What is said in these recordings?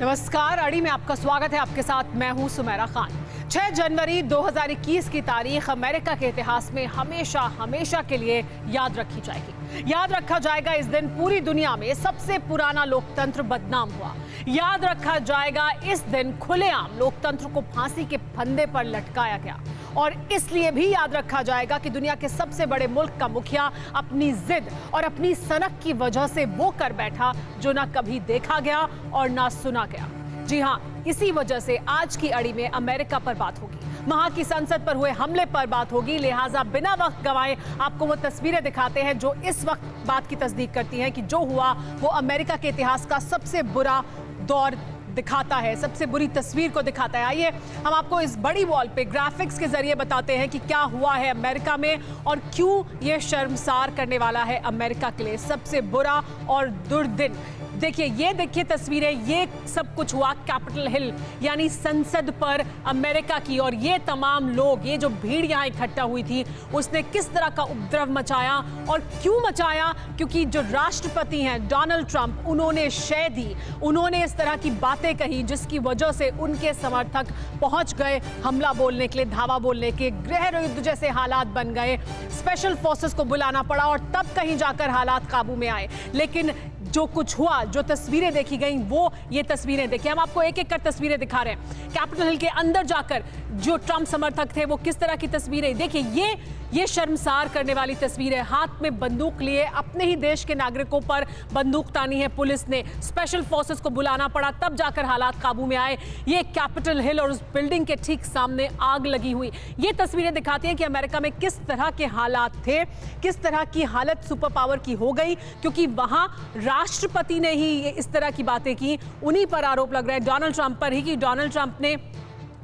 नमस्कार, अड़ी में आपका स्वागत है। आपके साथ मैं हूं सुमेरा खान। 6 जनवरी 2021 की तारीख अमेरिका के इतिहास में हमेशा हमेशा के लिए याद रखी जाएगी। याद रखा जाएगा इस दिन पूरी दुनिया में सबसे पुराना लोकतंत्र बदनाम हुआ। याद रखा जाएगा इस दिन खुलेआम लोकतंत्र को फांसी के फंदे पर लटकाया गया। और इसलिए भी याद रखा जाएगा कि दुनिया के सबसे बड़े मुल्क का मुखिया अपनी जिद और अपनी सनक की वजह से वो कर बैठा जो ना कभी देखा गया और ना सुना गया। जी हाँ, इसी वजह से आज की अड़ी में अमेरिका पर बात होगी, वहां की संसद पर हुए हमले पर बात होगी। लिहाजा बिना वक्त गंवाए आपको वो तस्वीरें दिखाते हैं जो इस वक्त बात की तस्दीक करती हैं कि जो हुआ वो अमेरिका के इतिहास का सबसे बुरा दौर दिखाता है, सबसे बुरी तस्वीर को दिखाता है। आइए हम आपको इस बड़ी वॉल पे ग्राफिक्स के जरिए बताते हैं कि क्या हुआ है अमेरिका में और क्यों ये शर्मसार करने वाला है अमेरिका के लिए सबसे बुरा और दुर्दिन। देखिए तस्वीरें, ये सब कुछ हुआ कैपिटल हिल यानी संसद पर अमेरिका की। और ये तमाम लोग, ये जो भीड़ यहाँ इकट्ठा हुई थी, उसने किस तरह का उपद्रव मचाया और क्यों मचाया? क्योंकि जो राष्ट्रपति हैं डोनाल्ड ट्रंप, उन्होंने शय दी, उन्होंने इस तरह की बातें कही जिसकी वजह से उनके समर्थक पहुंच गए हमला बोलने के लिए, धावा बोलने के। गृह युद्ध जैसे हालात बन गए, स्पेशल फोर्सेस को बुलाना पड़ा और तब कहीं जाकर हालात काबू में आए। लेकिन जो कुछ हुआ, जो तस्वीरें देखी गई, वो ये तस्वीरें देखिए। हम आपको एक एक कर तस्वीरें दिखा रहे हैं। कैपिटल हिल के अंदर जाकर जो ट्रंप समर्थक थे वो किस तरह की तस्वीरें, देखिए ये शर्मसार करने वाली तस्वीर है। हाथ में बंदूक लिए अपने ही देश के नागरिकों पर बंदूक तानी है पुलिस ने, स्पेशल फोर्सेस को बुलाना पड़ा तब जाकर हालात काबू में आए। ये कैपिटल हिल और उस बिल्डिंग के ठीक सामने आग लगी हुई, ये तस्वीरें दिखाती हैं कि अमेरिका में किस तरह के हालात थे, किस तरह की हालत सुपर पावर की हो गई, क्योंकि वहां राष्ट्रपति ने ही इस तरह की बातें की। उन्हीं पर आरोप लग रहा है, डोनाल्ड ट्रंप पर ही, कि डोनाल्ड ट्रंप ने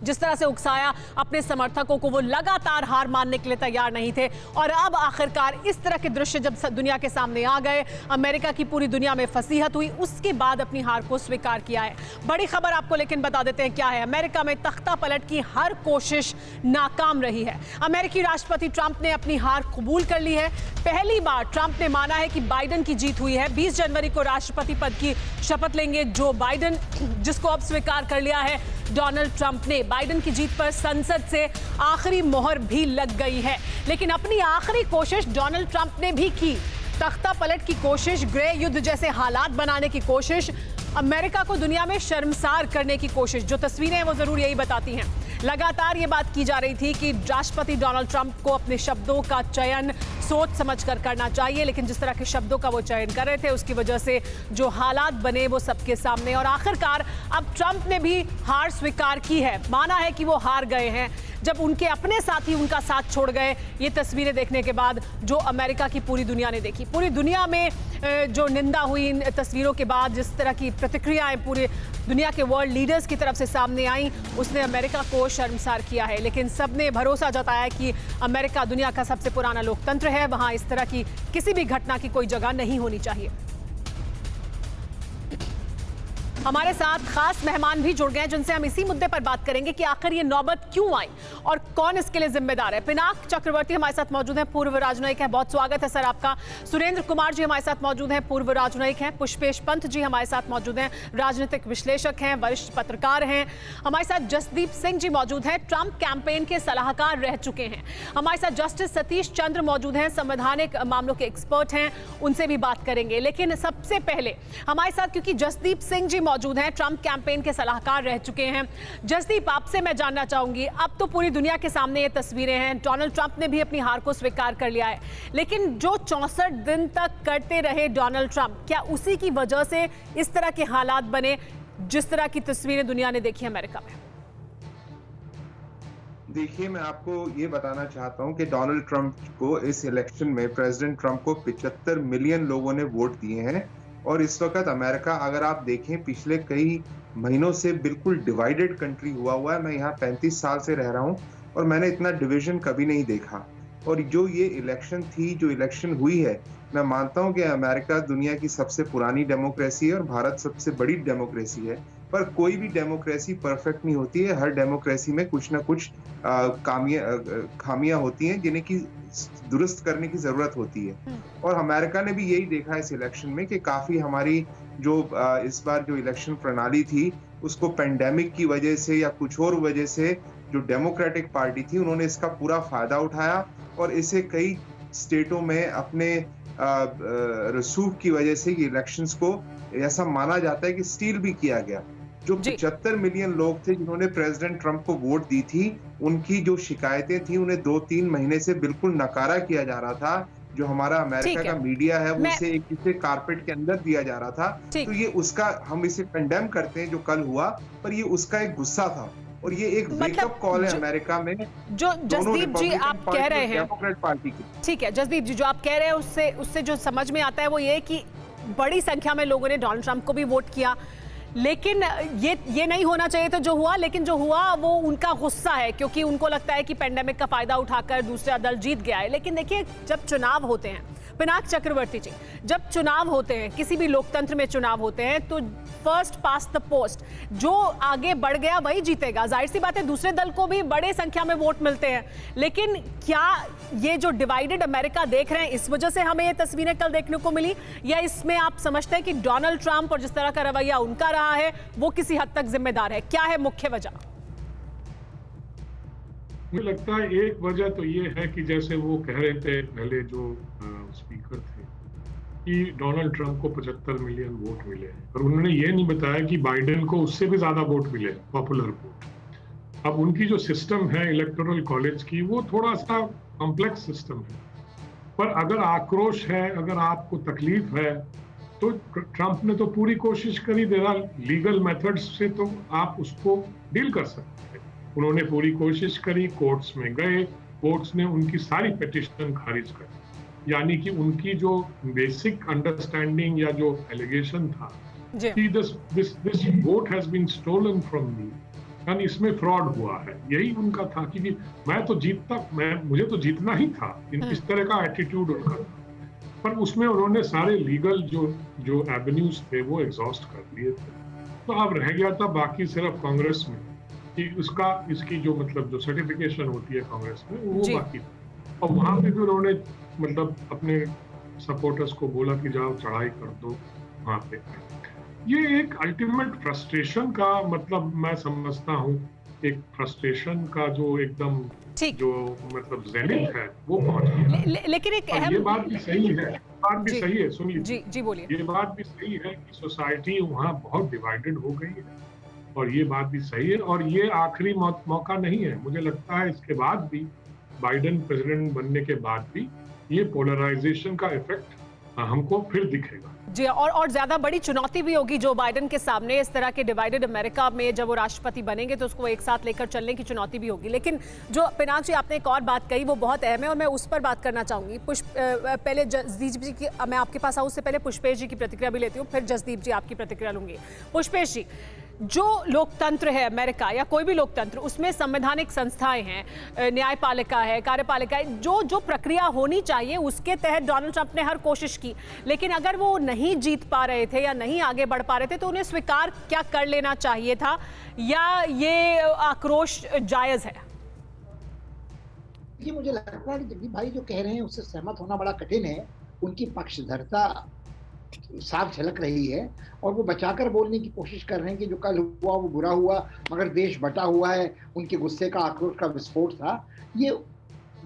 जिस तरह से उकसाया अपने समर्थकों को, वो लगातार हार मानने के लिए तैयार नहीं थे। और अब आखिरकार इस तरह के दृश्य जब दुनिया के सामने आ गए, अमेरिका की पूरी दुनिया में फसीहत हुई, उसके बाद अपनी हार को स्वीकार किया है। बड़ी खबर आपको लेकिन बता देते हैं क्या है। अमेरिका में तख्ता पलट की हर कोशिश नाकाम रही है। अमेरिकी राष्ट्रपति ट्रंप ने अपनी हार कबूल कर ली है। पहली बार ट्रंप ने माना है कि बाइडेन की जीत हुई है। 20 जनवरी को राष्ट्रपति पद की शपथ लेंगे जो बाइडेन, जिसको अब स्वीकार कर लिया है डोनाल्ड ट्रंप ने। बाइडेन की जीत पर संसद से आखिरी मोहर भी लग गई है। लेकिन अपनी आखिरी कोशिश डोनाल्ड ट्रंप ने भी की, तख्ता पलट की कोशिश, गृह युद्ध जैसे हालात बनाने की कोशिश, अमेरिका को दुनिया में शर्मसार करने की कोशिश। जो तस्वीरें हैं वो जरूर यही बताती हैं। लगातार ये बात की जा रही थी कि राष्ट्रपति डोनाल्ड ट्रंप को अपने शब्दों का चयन सोच समझकर करना चाहिए, लेकिन जिस तरह के शब्दों का वो चयन कर रहे थे उसकी वजह से जो हालात बने वो सबके सामने। और आखिरकार अब ट्रंप ने भी हार स्वीकार की है, माना है कि वो हार गए हैं जब उनके अपने साथी उनका साथ छोड़ गए। ये तस्वीरें देखने के बाद जो अमेरिका की पूरी दुनिया ने देखी, पूरी दुनिया में जो निंदा हुई इन तस्वीरों के बाद, जिस तरह की प्रतिक्रियाएं पूरी दुनिया के वर्ल्ड लीडर्स की तरफ से सामने आई, उसने अमेरिका को शर्मसार किया है। लेकिन सबने भरोसा जताया कि अमेरिका दुनिया का सबसे पुराना लोकतंत्र है, वहां इस तरह की किसी भी घटना की कोई जगह नहीं होनी चाहिए। हमारे साथ खास मेहमान भी जुड़ गए हैं जिनसे हम इसी मुद्दे पर बात करेंगे कि आखिर ये नौबत क्यों आई और कौन इसके लिए जिम्मेदार है। पिनाक चक्रवर्ती हमारे साथ मौजूद हैं, पूर्व राजनयिक हैं, बहुत स्वागत है सर आपका। सुरेंद्र कुमार जी हमारे साथ मौजूद हैं, पूर्व राजनयिक हैं। पुष्पेश पंत जी हमारे साथ मौजूद हैं, राजनीतिक विश्लेषक हैं, वरिष्ठ पत्रकार हैं। हमारे साथ जसदीप सिंह जी मौजूद हैं, ट्रंप कैंपेन के सलाहकार रह चुके हैं। हमारे साथ जस्टिस सतीश चंद्र मौजूद हैं, संवैधानिक मामलों के एक्सपर्ट हैं, उनसे भी बात करेंगे। लेकिन सबसे पहले हमारे साथ, क्योंकि जसदीप सिंह जी मौजूद हैं, ट्रंप कैंपेन के सलाहकार रह चुके हैं। जसदीप, आपसे मैं जानना चाहूंगी, अब तो पूरी दुनिया के सामने ये तस्वीरें हैं, डोनाल्ड ट्रंप ने भी अपनी हार को स्वीकार कर लिया है, लेकिन जो 64 दिन तक करते रहे डोनाल्ड ट्रंप, क्या उसी की वजह से इस तरह के हालात बने जिस तरह की तस्वीरें दुनिया ने देखी अमेरिका में? देखिए, मैं आपको ये बताना चाहता हूं कि डोनाल्ड ट्रंप को इस इलेक्शन में, प्रेसिडेंट ट्रंप को 75 मिलियन लोगों ने वोट दिए हैं। और इस वक्त अमेरिका, अगर आप देखें, पिछले कई महीनों से बिल्कुल डिवाइडेड कंट्री हुआ है। मैं यहाँ 35 साल से रह रहा हूँ और मैंने इतना डिवीजन कभी नहीं देखा। और जो ये इलेक्शन थी, जो इलेक्शन हुई है, मैं मानता हूँ कि अमेरिका दुनिया की सबसे पुरानी डेमोक्रेसी है और भारत सबसे बड़ी डेमोक्रेसी है। पर कोई भी डेमोक्रेसी परफेक्ट नहीं होती है। हर डेमोक्रेसी में कुछ ना कुछ खामियां होती हैं जिन्हें की दुरुस्त करने की जरूरत होती है। और अमेरिका ने भी यही देखा इस इलेक्शन में कि काफी हमारी जो इस बार जो इलेक्शन प्रणाली थी, उसको पेंडेमिक की वजह से या कुछ और वजह से जो डेमोक्रेटिक पार्टी थी, उन्होंने इसका पूरा फायदा उठाया और इसे कई स्टेटों में अपने रसूख की वजह से इलेक्शंस को ऐसा माना जाता है कि स्टील भी किया गया। जो 75 मिलियन लोग थे जिन्होंने प्रेसिडेंट ट्रंप को वोट दी थी, उनकी जो शिकायतें थी उन्हें 2-3 महीने से बिल्कुल नकारा किया जा रहा था। जो हमारा अमेरिका का मीडिया है, वो इसे एक किसी कारपेट के अंदर दिया जा रहा था। तो ये उसका, हम इसे कंडेम करते हैं जो कल हुआ, पर ये उसका एक गुस्सा था और ये एक वेकअप कॉल है अमेरिका में। जो जसदीप जी आप कह रहे हैं, डेमोक्रेट पार्टी की, ठीक है जसदीप जी, जो आप कह रहे हैं उससे जो समझ में आता है वो ये कि बड़ी संख्या में लोगों ने डोनाल्ड ट्रंप को भी वोट किया, लेकिन ये नहीं होना चाहिए था जो हुआ। लेकिन जो हुआ वो उनका गुस्सा है, क्योंकि उनको लगता है कि पेंडेमिक का फायदा उठाकर दूसरा दल जीत गया है। लेकिन देखिए, जब चुनाव होते हैं, पिनाक चक्रवर्ती जी, जब चुनाव होते हैं, किसी भी लोकतंत्र में चुनाव होते हैं, तो फर्स्ट पास्ट द पोस्ट, जो आगे बढ़ गया वही जीतेगा। जाहिर सी बात है, दूसरे दल को भी बड़े संख्या में वोट मिलते हैं। लेकिन क्या ये जो डिवाइडेड अमेरिका देख रहे हैं, इस वजह से हमें ये तस्वीरें कल देखने को मिली, या इसमें आप समझते हैं कि डोनाल्ड ट्रंप और जिस तरह का रवैया उनका रहा है वो किसी हद तक जिम्मेदार है? क्या है मुख्य वजह? मुझे लगता है एक वजह तो ये है कि जैसे वो कह रहे थे पहले जो स्पीकर थे कि डोनाल्ड ट्रंप को 75 मिलियन वोट मिले हैं, पर उन्होंने ये नहीं बताया कि बाइडेन को उससे भी ज्यादा वोट मिले, पॉपुलर वोट। अब उनकी जो सिस्टम है इलेक्टोरल कॉलेज की, वो थोड़ा सा कॉम्प्लेक्स सिस्टम है, पर अगर आक्रोश है, अगर आपको तकलीफ है, तो ट्रंप ने तो पूरी कोशिश करी, देना लीगल मेथड्स से तो आप उसको डील कर सकते हैं। उन्होंने पूरी कोशिश करी, कोर्ट्स में गए, कोर्ट्स ने उनकी सारी पिटिशन खारिज कर, यानी कि उनकी जो बेसिक अंडरस्टैंडिंग या जो एलिगेशन था कि this vote has been stolen from me, यानी इसमें फ्रॉड हुआ है, यही उनका था कि मुझे तो जीतना ही था, इस तरह का एटीट्यूड उनका था। पर उसमें उन्होंने सारे लीगल जो एवेन्यूज थे वो एग्जॉस्ट कर लिए थे। तो अब रह गया था बाकी सिर्फ कांग्रेस में कि इसकी जो मतलब जो सर्टिफिकेशन होती है कांग्रेस में, वो बाकी था। और वहां पे भी उन्होंने मतलब अपने सपोर्टर्स को बोला कि जाओ चढ़ाई कर दो वहां पे। ये एक अल्टीमेट फ्रस्ट्रेशन का मतलब मैं समझता हूँ, एक फ्रस्ट्रेशन का जो एकदम जो मतलब ज़ेनिथ है वो पहुंच गया। लेकिन एक अहम ये बात भी सही है, सही है, सुनिए जी बोलिए। ये बात भी सही है कि सोसाइटी वहाँ बहुत डिवाइडेड हो गई है, और ये बात भी सही है, और ये आखिरी मौका नहीं है। मुझे लगता है इसके बाद भी, बाइडेन प्रेसिडेंट बनने के बाद भी, ये पोलराइजेशन का इफेक्ट हमको फिर दिखेगा जी। और ज्यादा बड़ी चुनौती भी होगी जो बाइडेन के सामने, इस तरह के डिवाइडेड अमेरिका में जब वो राष्ट्रपति बनेंगे तो उसको एक साथ लेकर चलने की चुनौती भी होगी। लेकिन जो पिनाक जी आपने एक और बात कही वो बहुत अहम है और मैं उस पर बात करना चाहूंगी। पहले जसदीप जी की, मैं आपके पास आऊँ उससे पहले पुष्पेश जी की प्रतिक्रिया भी लेती हूँ, फिर जसदीप जी आपकी प्रतिक्रिया लूंगी। पुष्पेश जी, जो लोकतंत्र है अमेरिका या कोई भी लोकतंत्र, उसमें संवैधानिक संस्थाएं हैं, न्यायपालिका है, कार्यपालिका है, जो प्रक्रिया होनी चाहिए उसके तहत डोनाल्ड ट्रंप ने हर कोशिश की। लेकिन अगर वो नहीं जीत पा रहे थे या नहीं आगे बढ़ पा रहे थे तो उन्हें स्वीकार क्या कर लेना चाहिए था, या ये आक्रोश जायज है? ये मुझे लगता है कि जगदीप भाई जो कह रहे हैं उससे सहमत होना बड़ा कठिन है। उनकी पक्षधरता साफ झलक रही है और वो बचाकर बोलने की कोशिश कर रहे हैं कि जो कल हुआ वो बुरा हुआ, मगर देश बटा हुआ है। उनके गुस्से का, आक्रोश का विस्फोट था। ये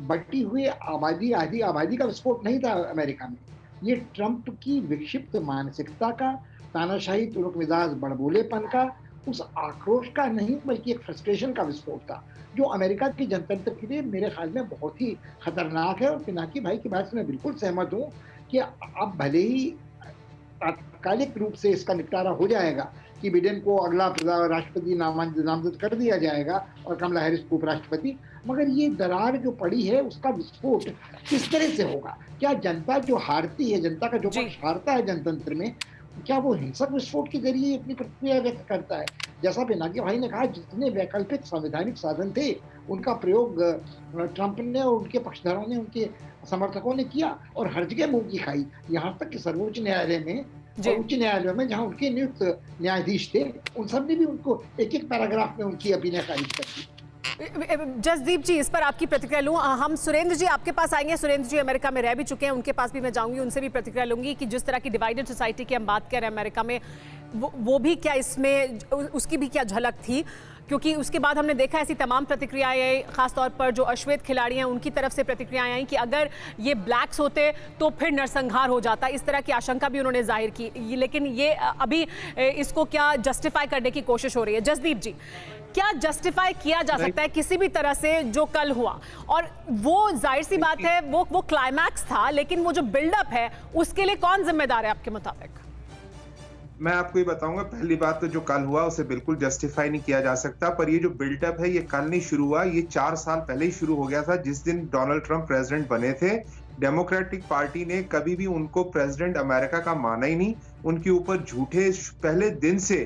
बटी हुई आबादी, आधी आबादी का विस्फोट नहीं था अमेरिका में। ये ट्रंप की विक्षिप्त मानसिकता का, तानाशाही तुरुक मिजाज बड़बोलेपन का, उस आक्रोश का नहीं बल्कि एक फ्रस्ट्रेशन का विस्फोट था, जो अमेरिका की जनतंत्र के लिए मेरे ख्याल में बहुत ही खतरनाक है। और पिनाकी भाई की बात से मैं बिल्कुल सहमत हूँ कि अब भले ही तात्कालिक रूप से इसका निपटारा हो जाएगा कि बिडेन को अगला राष्ट्रपति नामजद कर दिया जाएगा और कमला हैरिस को उपराष्ट्रपति, मगर ये दरार जो पड़ी है उसका विस्फोट किस तरह से होगा? क्या जनता जो हारती है, जनता का जो पक्ष हारता है जनतंत्र में, क्या वो हिंसक विस्फोट के जरिए अपनी प्रतिक्रिया व्यक्त करता है? जैसा पिनाकी भाई ने कहा, जितने वैकल्पिक संवैधानिक साधन थे उनका प्रयोग ट्रंप ने और उनके पक्षधरों ने, उनके समर्थकों ने किया और हर जगह मुंह की खाई। यहाँ तक कि सर्वोच्च न्यायालय में और उच्च न्यायालयों में जहाँ उनके नियुक्त न्यायाधीश थे, उन सब ने भी उनको एक एक पैराग्राफ में उनकी अपीलें खारिज कर दी। जसदीप जी, इस पर आपकी प्रतिक्रिया लूं। हम सुरेंद्र जी आपके पास आएंगे। सुरेंद्र जी अमेरिका में रह भी चुके हैं, उनके पास भी मैं जाऊंगी, उनसे भी प्रतिक्रिया लूंगी कि जिस तरह की डिवाइडेड सोसाइटी की हम बात कर रहे हैं अमेरिका में, वो भी क्या इसमें उसकी भी क्या झलक थी, क्योंकि उसके बाद हमने देखा ऐसी तमाम प्रतिक्रियाएं, खासतौर पर जो अश्वेत खिलाड़ी हैं उनकी तरफ से प्रतिक्रियाएं आई कि अगर ये ब्लैक्स होते तो फिर नरसंहार हो जाता, इस तरह की आशंका भी उन्होंने जाहिर की। लेकिन ये अभी इसको क्या जस्टिफाई करने की कोशिश हो रही है। जसदीप जी, क्या जस्टिफाई किया जा सकता है किसी भी तरह से जो कल हुआ? और वो जाहिर सी बात है वो क्लाइमैक्स था, लेकिन वो जो बिल्डअप है उसके लिए कौन जिम्मेदार है आपके मुताबिक? मैं आपको ये बताऊंगा, पहली बात तो जो कल हुआ उसे बिल्कुल जस्टिफाई नहीं किया जा सकता, पर ये जो बिल्डअप है ये कल नहीं शुरू हुआ, ये 4 साल पहले ही शुरू हो गया था। जिस दिन डोनाल्ड ट्रंप प्रेसिडेंट बने थे, डेमोक्रेटिक पार्टी ने कभी भी उनको प्रेसिडेंट अमेरिका का माना ही नहीं। उनके ऊपर झूठे पहले दिन से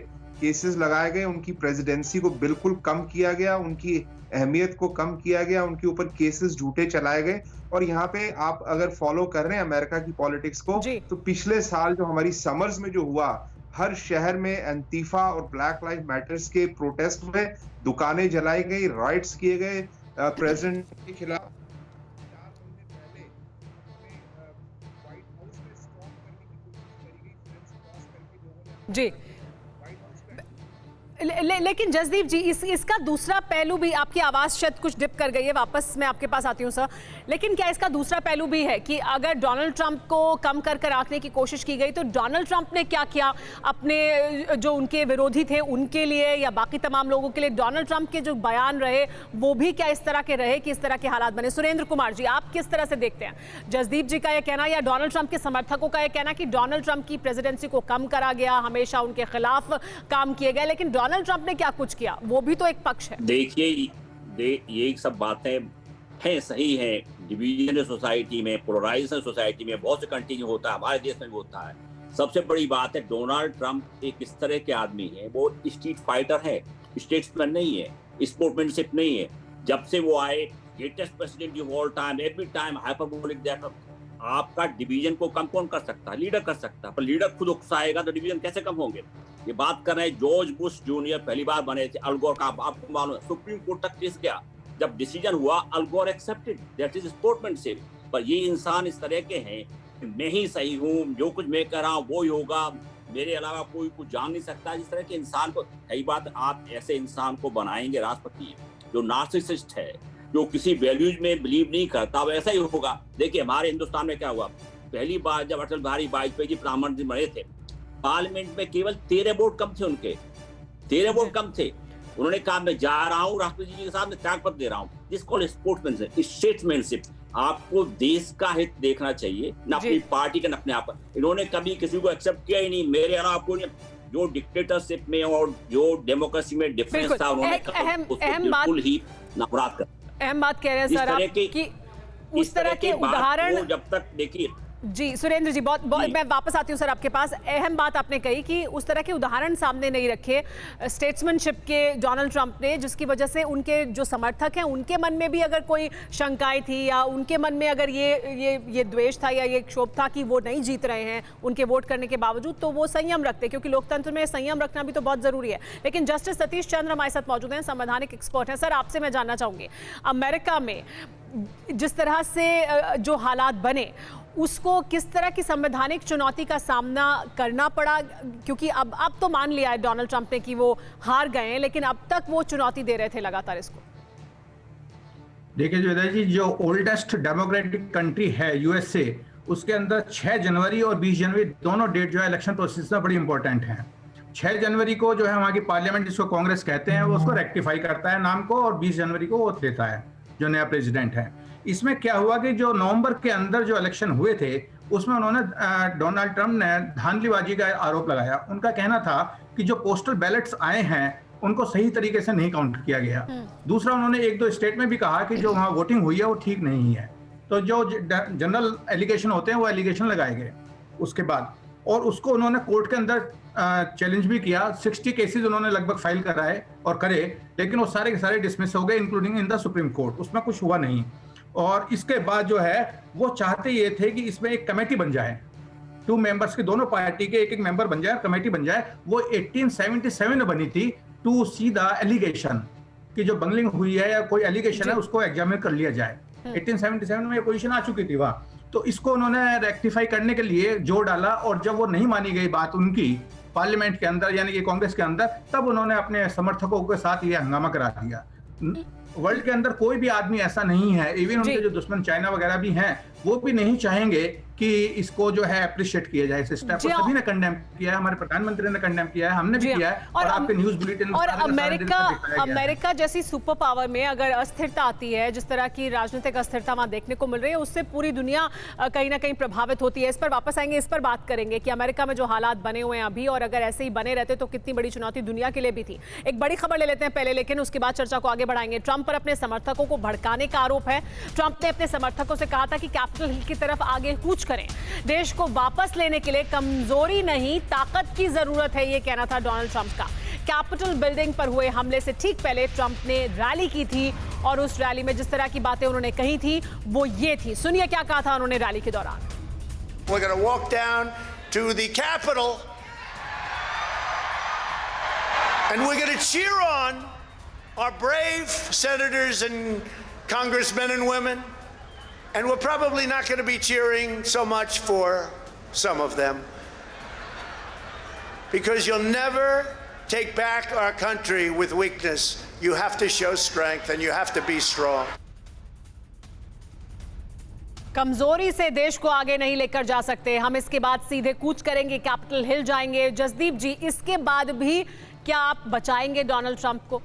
केसेस लगाए गए, उनकी प्रेसिडेंसी को बिल्कुल कम किया गया, उनकी अहमियत को कम किया गया, उनके ऊपर केसेस झूठे चलाए गए। और यहाँ पे आप अगर फॉलो कर रहे हैं अमेरिका की पॉलिटिक्स को, तो पिछले साल जो हमारी समर्स में जो हुआ, हर शहर में एंटीफा और ब्लैक लाइव मैटर्स के प्रोटेस्ट में दुकानें जलाई गई, राइट्स किए गए प्रेसिडेंट के खिलाफ। 4 महीने पहले व्हाइट हाउस में स्टॉप करने की कोशिश करी गई, फ्रेंड्स क्रॉस करके लोगों ने जी। लेकिन जसदीप जी, इसका दूसरा पहलू भी, आपकी आवाज शायद कुछ डिप कर गई है, वापस मैं आपके पास आती हूँ सर। लेकिन क्या इसका दूसरा पहलू भी है कि अगर डोनाल्ड ट्रंप को कम कर आंकने की कोशिश की गई, तो डोनाल्ड ट्रंप ने क्या किया अपने जो उनके विरोधी थे उनके लिए या बाकी तमाम लोगों के लिए? डोनाल्ड ट्रंप के जो बयान रहे वो भी क्या इस तरह के रहे कि इस तरह के हालात बने? सुरेंद्र कुमार जी, आप किस तरह से देखते हैं? जसदीप जी का यह कहना या डोनाल्ड ट्रंप के समर्थकों का यह कहना कि डोनाल्ड ट्रंप की प्रेसिडेंसी को कम करा गया, हमेशा उनके खिलाफ काम किए गए, लेकिन डोनाल्ड ट्रंप ने क्या कुछ किया, वो भी तो एक पक्ष है। देखिए, ये सब बातें हैं, सही हैं। डिवीजन सोसाइटी में, पोलराइजेशन सोसाइटी में बहुत से कंट्री में होता है, हमारे देश में भी होता है। सबसे बड़ी बात है, डोनाल्ड ट्रंप एक इस तरह के आदमी है, वो स्ट्रीट फाइटर है, स्टेट्समैन नहीं है, स्पोर्ट्समैनशिप नहीं है। जब से वो आए, greatest president of all time, every time hyperbolic that. आपका डिवीजन को कम कौन कर सकता है? लीडर कर सकता है, पर लीडर खुद उकसाएगा तो डिवीजन कैसे कम होंगे? ये बात कर रहे हैं, जॉर्ज बुश जूनियर पहली बार बने थे, अल गोर का आपको मालूम है, सुप्रीम कोर्ट तक केस गया, जब डिसीजन हुआ अल गोर एक्सेप्टेड, दैट इज स्पोर्ट्समैनशिप। पर ये इंसान इस तरह के हैं, मैं ही सही हूँ, जो कुछ मैं कह रहा हूँ वो ही होगा, मेरे अलावा कोई कुछ जान नहीं सकता। जिस तरह के इंसान को, कई बात आप ऐसे इंसान को बनाएंगे राष्ट्रपति जो नार्सिसिस्ट है, जो किसी वैल्यूज में बिलीव नहीं करता, वैसा ही होगा। देखिए हमारे हिंदुस्तान में क्या हुआ, पहली बार जब अटल बिहारी वाजपेयी जी प्रधानमंत्री बने थे, पार्लियामेंट में केवल 13 वोट कम थे, उनके 13 वोट कम थे। उन्होंने कहा मैं जा रहा हूँ राष्ट्रपति जी के सामने त्यागपत्र दे रहा हूँ। This called sportsmanship, statesmanship. आपको देश का हित देखना चाहिए, न अपनी पार्टी का, न अपने आप। इन्होंने कभी किसी को एक्सेप्ट किया ही नहीं, मेरे अलावा कोई नहीं। जो डिक्टेटरशिप में और जो डेमोक्रेसी में डिफरेंस था, उन्होंने बिल्कुल ही अपराध कर। अहम बात कह रहे हैं सर आप कि उस तरह के उदाहरण, जब तक देखिए जी सुरेंद्र जी, बहुत मैं वापस आती हूँ सर आपके पास। अहम बात आपने कही कि उस तरह के उदाहरण सामने नहीं रखे स्टेट्समैनशिप के डोनाल्ड ट्रंप ने, जिसकी वजह से उनके जो समर्थक हैं उनके मन में भी अगर कोई शंकाएं थी या उनके मन में अगर ये द्वेष था या ये क्षोभ था कि वो नहीं जीत रहे हैं उनके वोट करने के बावजूद, तो वो संयम रखते, क्योंकि लोकतंत्र में संयम रखना भी तो बहुत जरूरी है। लेकिन जस्टिस सतीश चंद्र हमारे साथ मौजूद हैं, संवैधानिक एक्सपर्ट हैं। सर, आपसे मैं जानना चाहूंगी, अमेरिका में जिस तरह से जो हालात बने, उसको किस तरह की संवैधानिक चुनौती का सामना करना पड़ा? क्योंकि अब तो मान लिया है डोनाल्ड ट्रंप ने कि वो हार गए हैं, लेकिन अब तक वो चुनौती दे रहे थे लगातार इसको। देखिए जोधा जी, जो ओल्डेस्ट डेमोक्रेटिक कंट्री है यूएसए, उसके अंदर 6 जनवरी और 20 जनवरी दोनों डेट जो है इलेक्शन प्रोसेस में बड़ी इंपॉर्टेंट है। 6 जनवरी को जो है वहाँ की पार्लियामेंट, जिसको कांग्रेस कहते हैं, वो उसको रेक्टिफाई करता है नाम को, और 20 जनवरी को वोट देता है जो नया प्रेसिडेंट है। इसमें क्या हुआ कि जो नवंबर के अंदर जो इलेक्शन हुए थे, उसमें उन्होंने डोनाल्ड ट्रंप ने धांधलीबाजी का आरोप लगाया। उनका कहना था कि जो पोस्टल बैलेट्स आए हैं उनको सही तरीके से नहीं काउंट किया गया। दूसरा, उन्होंने 1-2 स्टेट में भी कहा कि जो वहाँ वोटिंग हुई है वो ठीक नहीं है। तो जो जनरल एलिगेशन होते हैं वो एलिगेशन लगाए गए उसके बाद, और उसको उन्होंने कोर्ट के अंदर चैलेंज भी किया। 60 केसेस उन्होंने लगभग फाइल कराए और करे, लेकिन वो सारे के सारे डिसमिस हो गए, including in the supreme court. उसमें कुछ हुआ नहीं। और इसके बाद जो है वो चाहते ये थे कि इसमें एक कमेटी बन जाए, 2 मेंबर्स के, दोनों पार्टी के एक मेंबर बन जाए, कमेटी बन जाए। वो 1877 में बनी थी, टू सी द एलिगेशन कि जो बंगलिंग हुई है या कोई एलिगेशन है उसको एग्जामिन कर लिया जाए। 1877 में ये पोजीशन आ चुकी थी वहाँ, तो इसको उन्होंने रेक्टिफाई करने के लिए जोर डाला, और जब वो नहीं मानी गई बात उनकी पार्लियामेंट के अंदर यानी कि कांग्रेस के अंदर, तब उन्होंने अपने समर्थकों के साथ ये हंगामा करा दिया। वर्ल्ड के अंदर कोई भी आदमी ऐसा नहीं है, इवन उनके जो दुश्मन चाइना वगैरह भी हैं, वो भी नहीं चाहेंगे कि इसको जो है अप्रिशिएट किया जाए। इस स्टेप को सभी ने कंडेम किया है, हमारे प्रधानमंत्री ने कंडेम किया है, हमने भी किया है, और आपके न्यूज़ बुलेटिन और अमेरिका जैसी सुपर पावर में अगर अस्थिरता आती है, जिस तरह की राजनीतिक अस्थिरता वहां देखने को मिल रही है, उससे पूरी दुनिया कहीं ना कहीं प्रभावित होती है। इस पर वापस आएंगे, इस पर बात करेंगे कि अमेरिका में जो हालात बने हुए हैं अभी, और अगर ऐसे ही बने रहते तो कितनी बड़ी चुनौती दुनिया के लिए भी थी। एक बड़ी खबर ले लेते हैं पहले, लेकिन उसके बाद चर्चा को आगे बढ़ाएंगे। ट्रंप पर अपने समर्थकों को भड़काने का आरोप है। ट्रंप ने अपने समर्थकों से कहा था कि कैपिटल हिल की तरफ आगे कूच करें। देश को वापस लेने के लिए कमजोरी नहीं, ताकत की जरूरत है, यह कहना था डोनाल्ड ट्रंप का। कैपिटल बिल्डिंग पर हुए हमले से ठीक पहले ट्रंप ने रैली की थी, और उस रैली में जिस तरह की बातें उन्होंने कही थी वो ये थी। सुनिए क्या कहा था उन्होंने रैली के दौरान। We're going to walk down to the Capitol and we're going to cheer on our brave senators and congressmen and women. And we're probably not going to be cheering so much for some of them, because you'll never take back our country with weakness. You have to show strength and you have to be strong. कमजोरी से देश को आगे नहीं लेकर जा सकते हम, इसके बाद सीधे कूच करेंगे, कैपिटल हिल जाएंगे। जसदीप जी, इसके बाद भी क्या आप बचाएंगे डोनाल्ड ट्रंप को?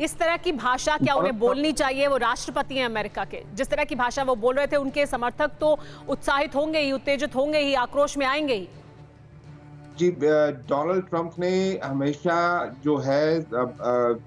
इस तरह की भाषा क्या उन्हें बोलनी चाहिए? वो राष्ट्रपति हैं अमेरिका के, जिस तरह की भाषा वो बोल रहे थे, उनके समर्थक तो उत्साहित होंगे ही, उत्तेजित होंगे ही, आक्रोश में आएंगे ही। जी, डोनाल्ड ट्रंप ने हमेशा जो है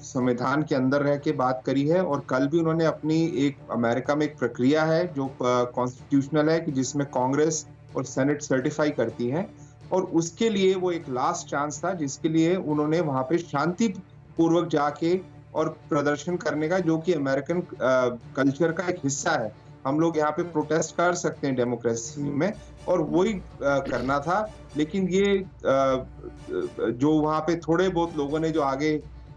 संविधान के अंदर रह के बात करी है, और कल भी उन्होंने अपनी एक अमेरिका में एक प्रक्रिया है जो कॉन्स्टिट्यूशनल है कि जिसमें कांग्रेस और सेनेट सर्टिफाई करती है, और उसके लिए वो एक लास्ट चांस था जिसके लिए उन्होंने वहां पे शांति पूर्वक जाके और प्रदर्शन करने का, जो कि अमेरिकन कल्चर का एक हिस्सा है। हम लोग यहाँ पे प्रोटेस्ट कर सकते हैं डेमोक्रेसी में, और वही करना था। लेकिन ये जो वहाँ पे थोड़े बहुत लोगों ने जो आगे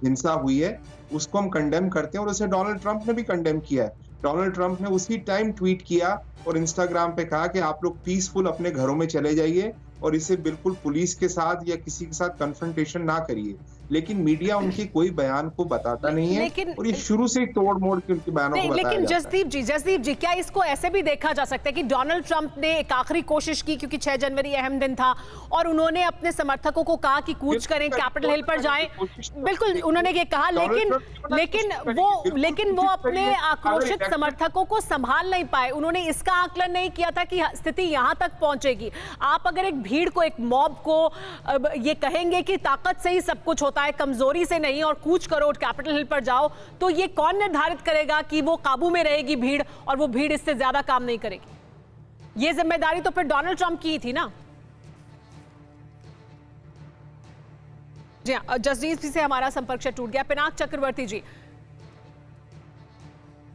हिंसा हुई है उसको हम कंडेम करते हैं, और उसे डोनाल्ड ट्रंप ने भी कंडेम किया है। डोनाल्ड ट्रंप ने उसी टाइम ट्वीट किया और इंस्टाग्राम पे कहा कि आप लोग पीसफुल अपने घरों में चले जाइए, और इसे बिल्कुल पुलिस के साथ या किसी के साथ कन्फ्रंटेशन ना करिए। लेकिन मीडिया उनकी कोई बयान को बताता नहीं है, और ये शुरू से ही तोड़ मोड़ के उनके बयानों को बताया लेकिन जाता है। जसदीप जी, क्या इसको ऐसे भी देखा जा सकता है कि डोनाल्ड ट्रंप ने एक आखिरी कोशिश की, क्योंकि 6 जनवरी अहम दिन था, और उन्होंने अपने समर्थकों को कहा कि कूच करें, कैपिटल हिल पर जाएं। बिल्कुल उन्होंने ये कहा, लेकिन वो अपने आक्रोशित समर्थकों को संभाल नहीं पाए। उन्होंने इसका आकलन नहीं किया था कि स्थिति यहां तक पहुंचेगी। आप अगर एक भीड़ को, एक मॉब को ये कहेंगे कि ताकत से ही सब कुछ होता है, कमजोरी से नहीं, और कूच करो, कैपिटल हिल पर जाओ, तो ये कौन निर्धारित करेगा कि वो काबू में रहेगी भीड़, और वो भीड़ इससे ज्यादा काम नहीं करेगी? ये जिम्मेदारी तो फिर डोनाल्ड ट्रंप की ही थी ना। जी हाँ, जसजीत जी से हमारा संपर्क टूट गया। पिनाक चक्रवर्ती जी,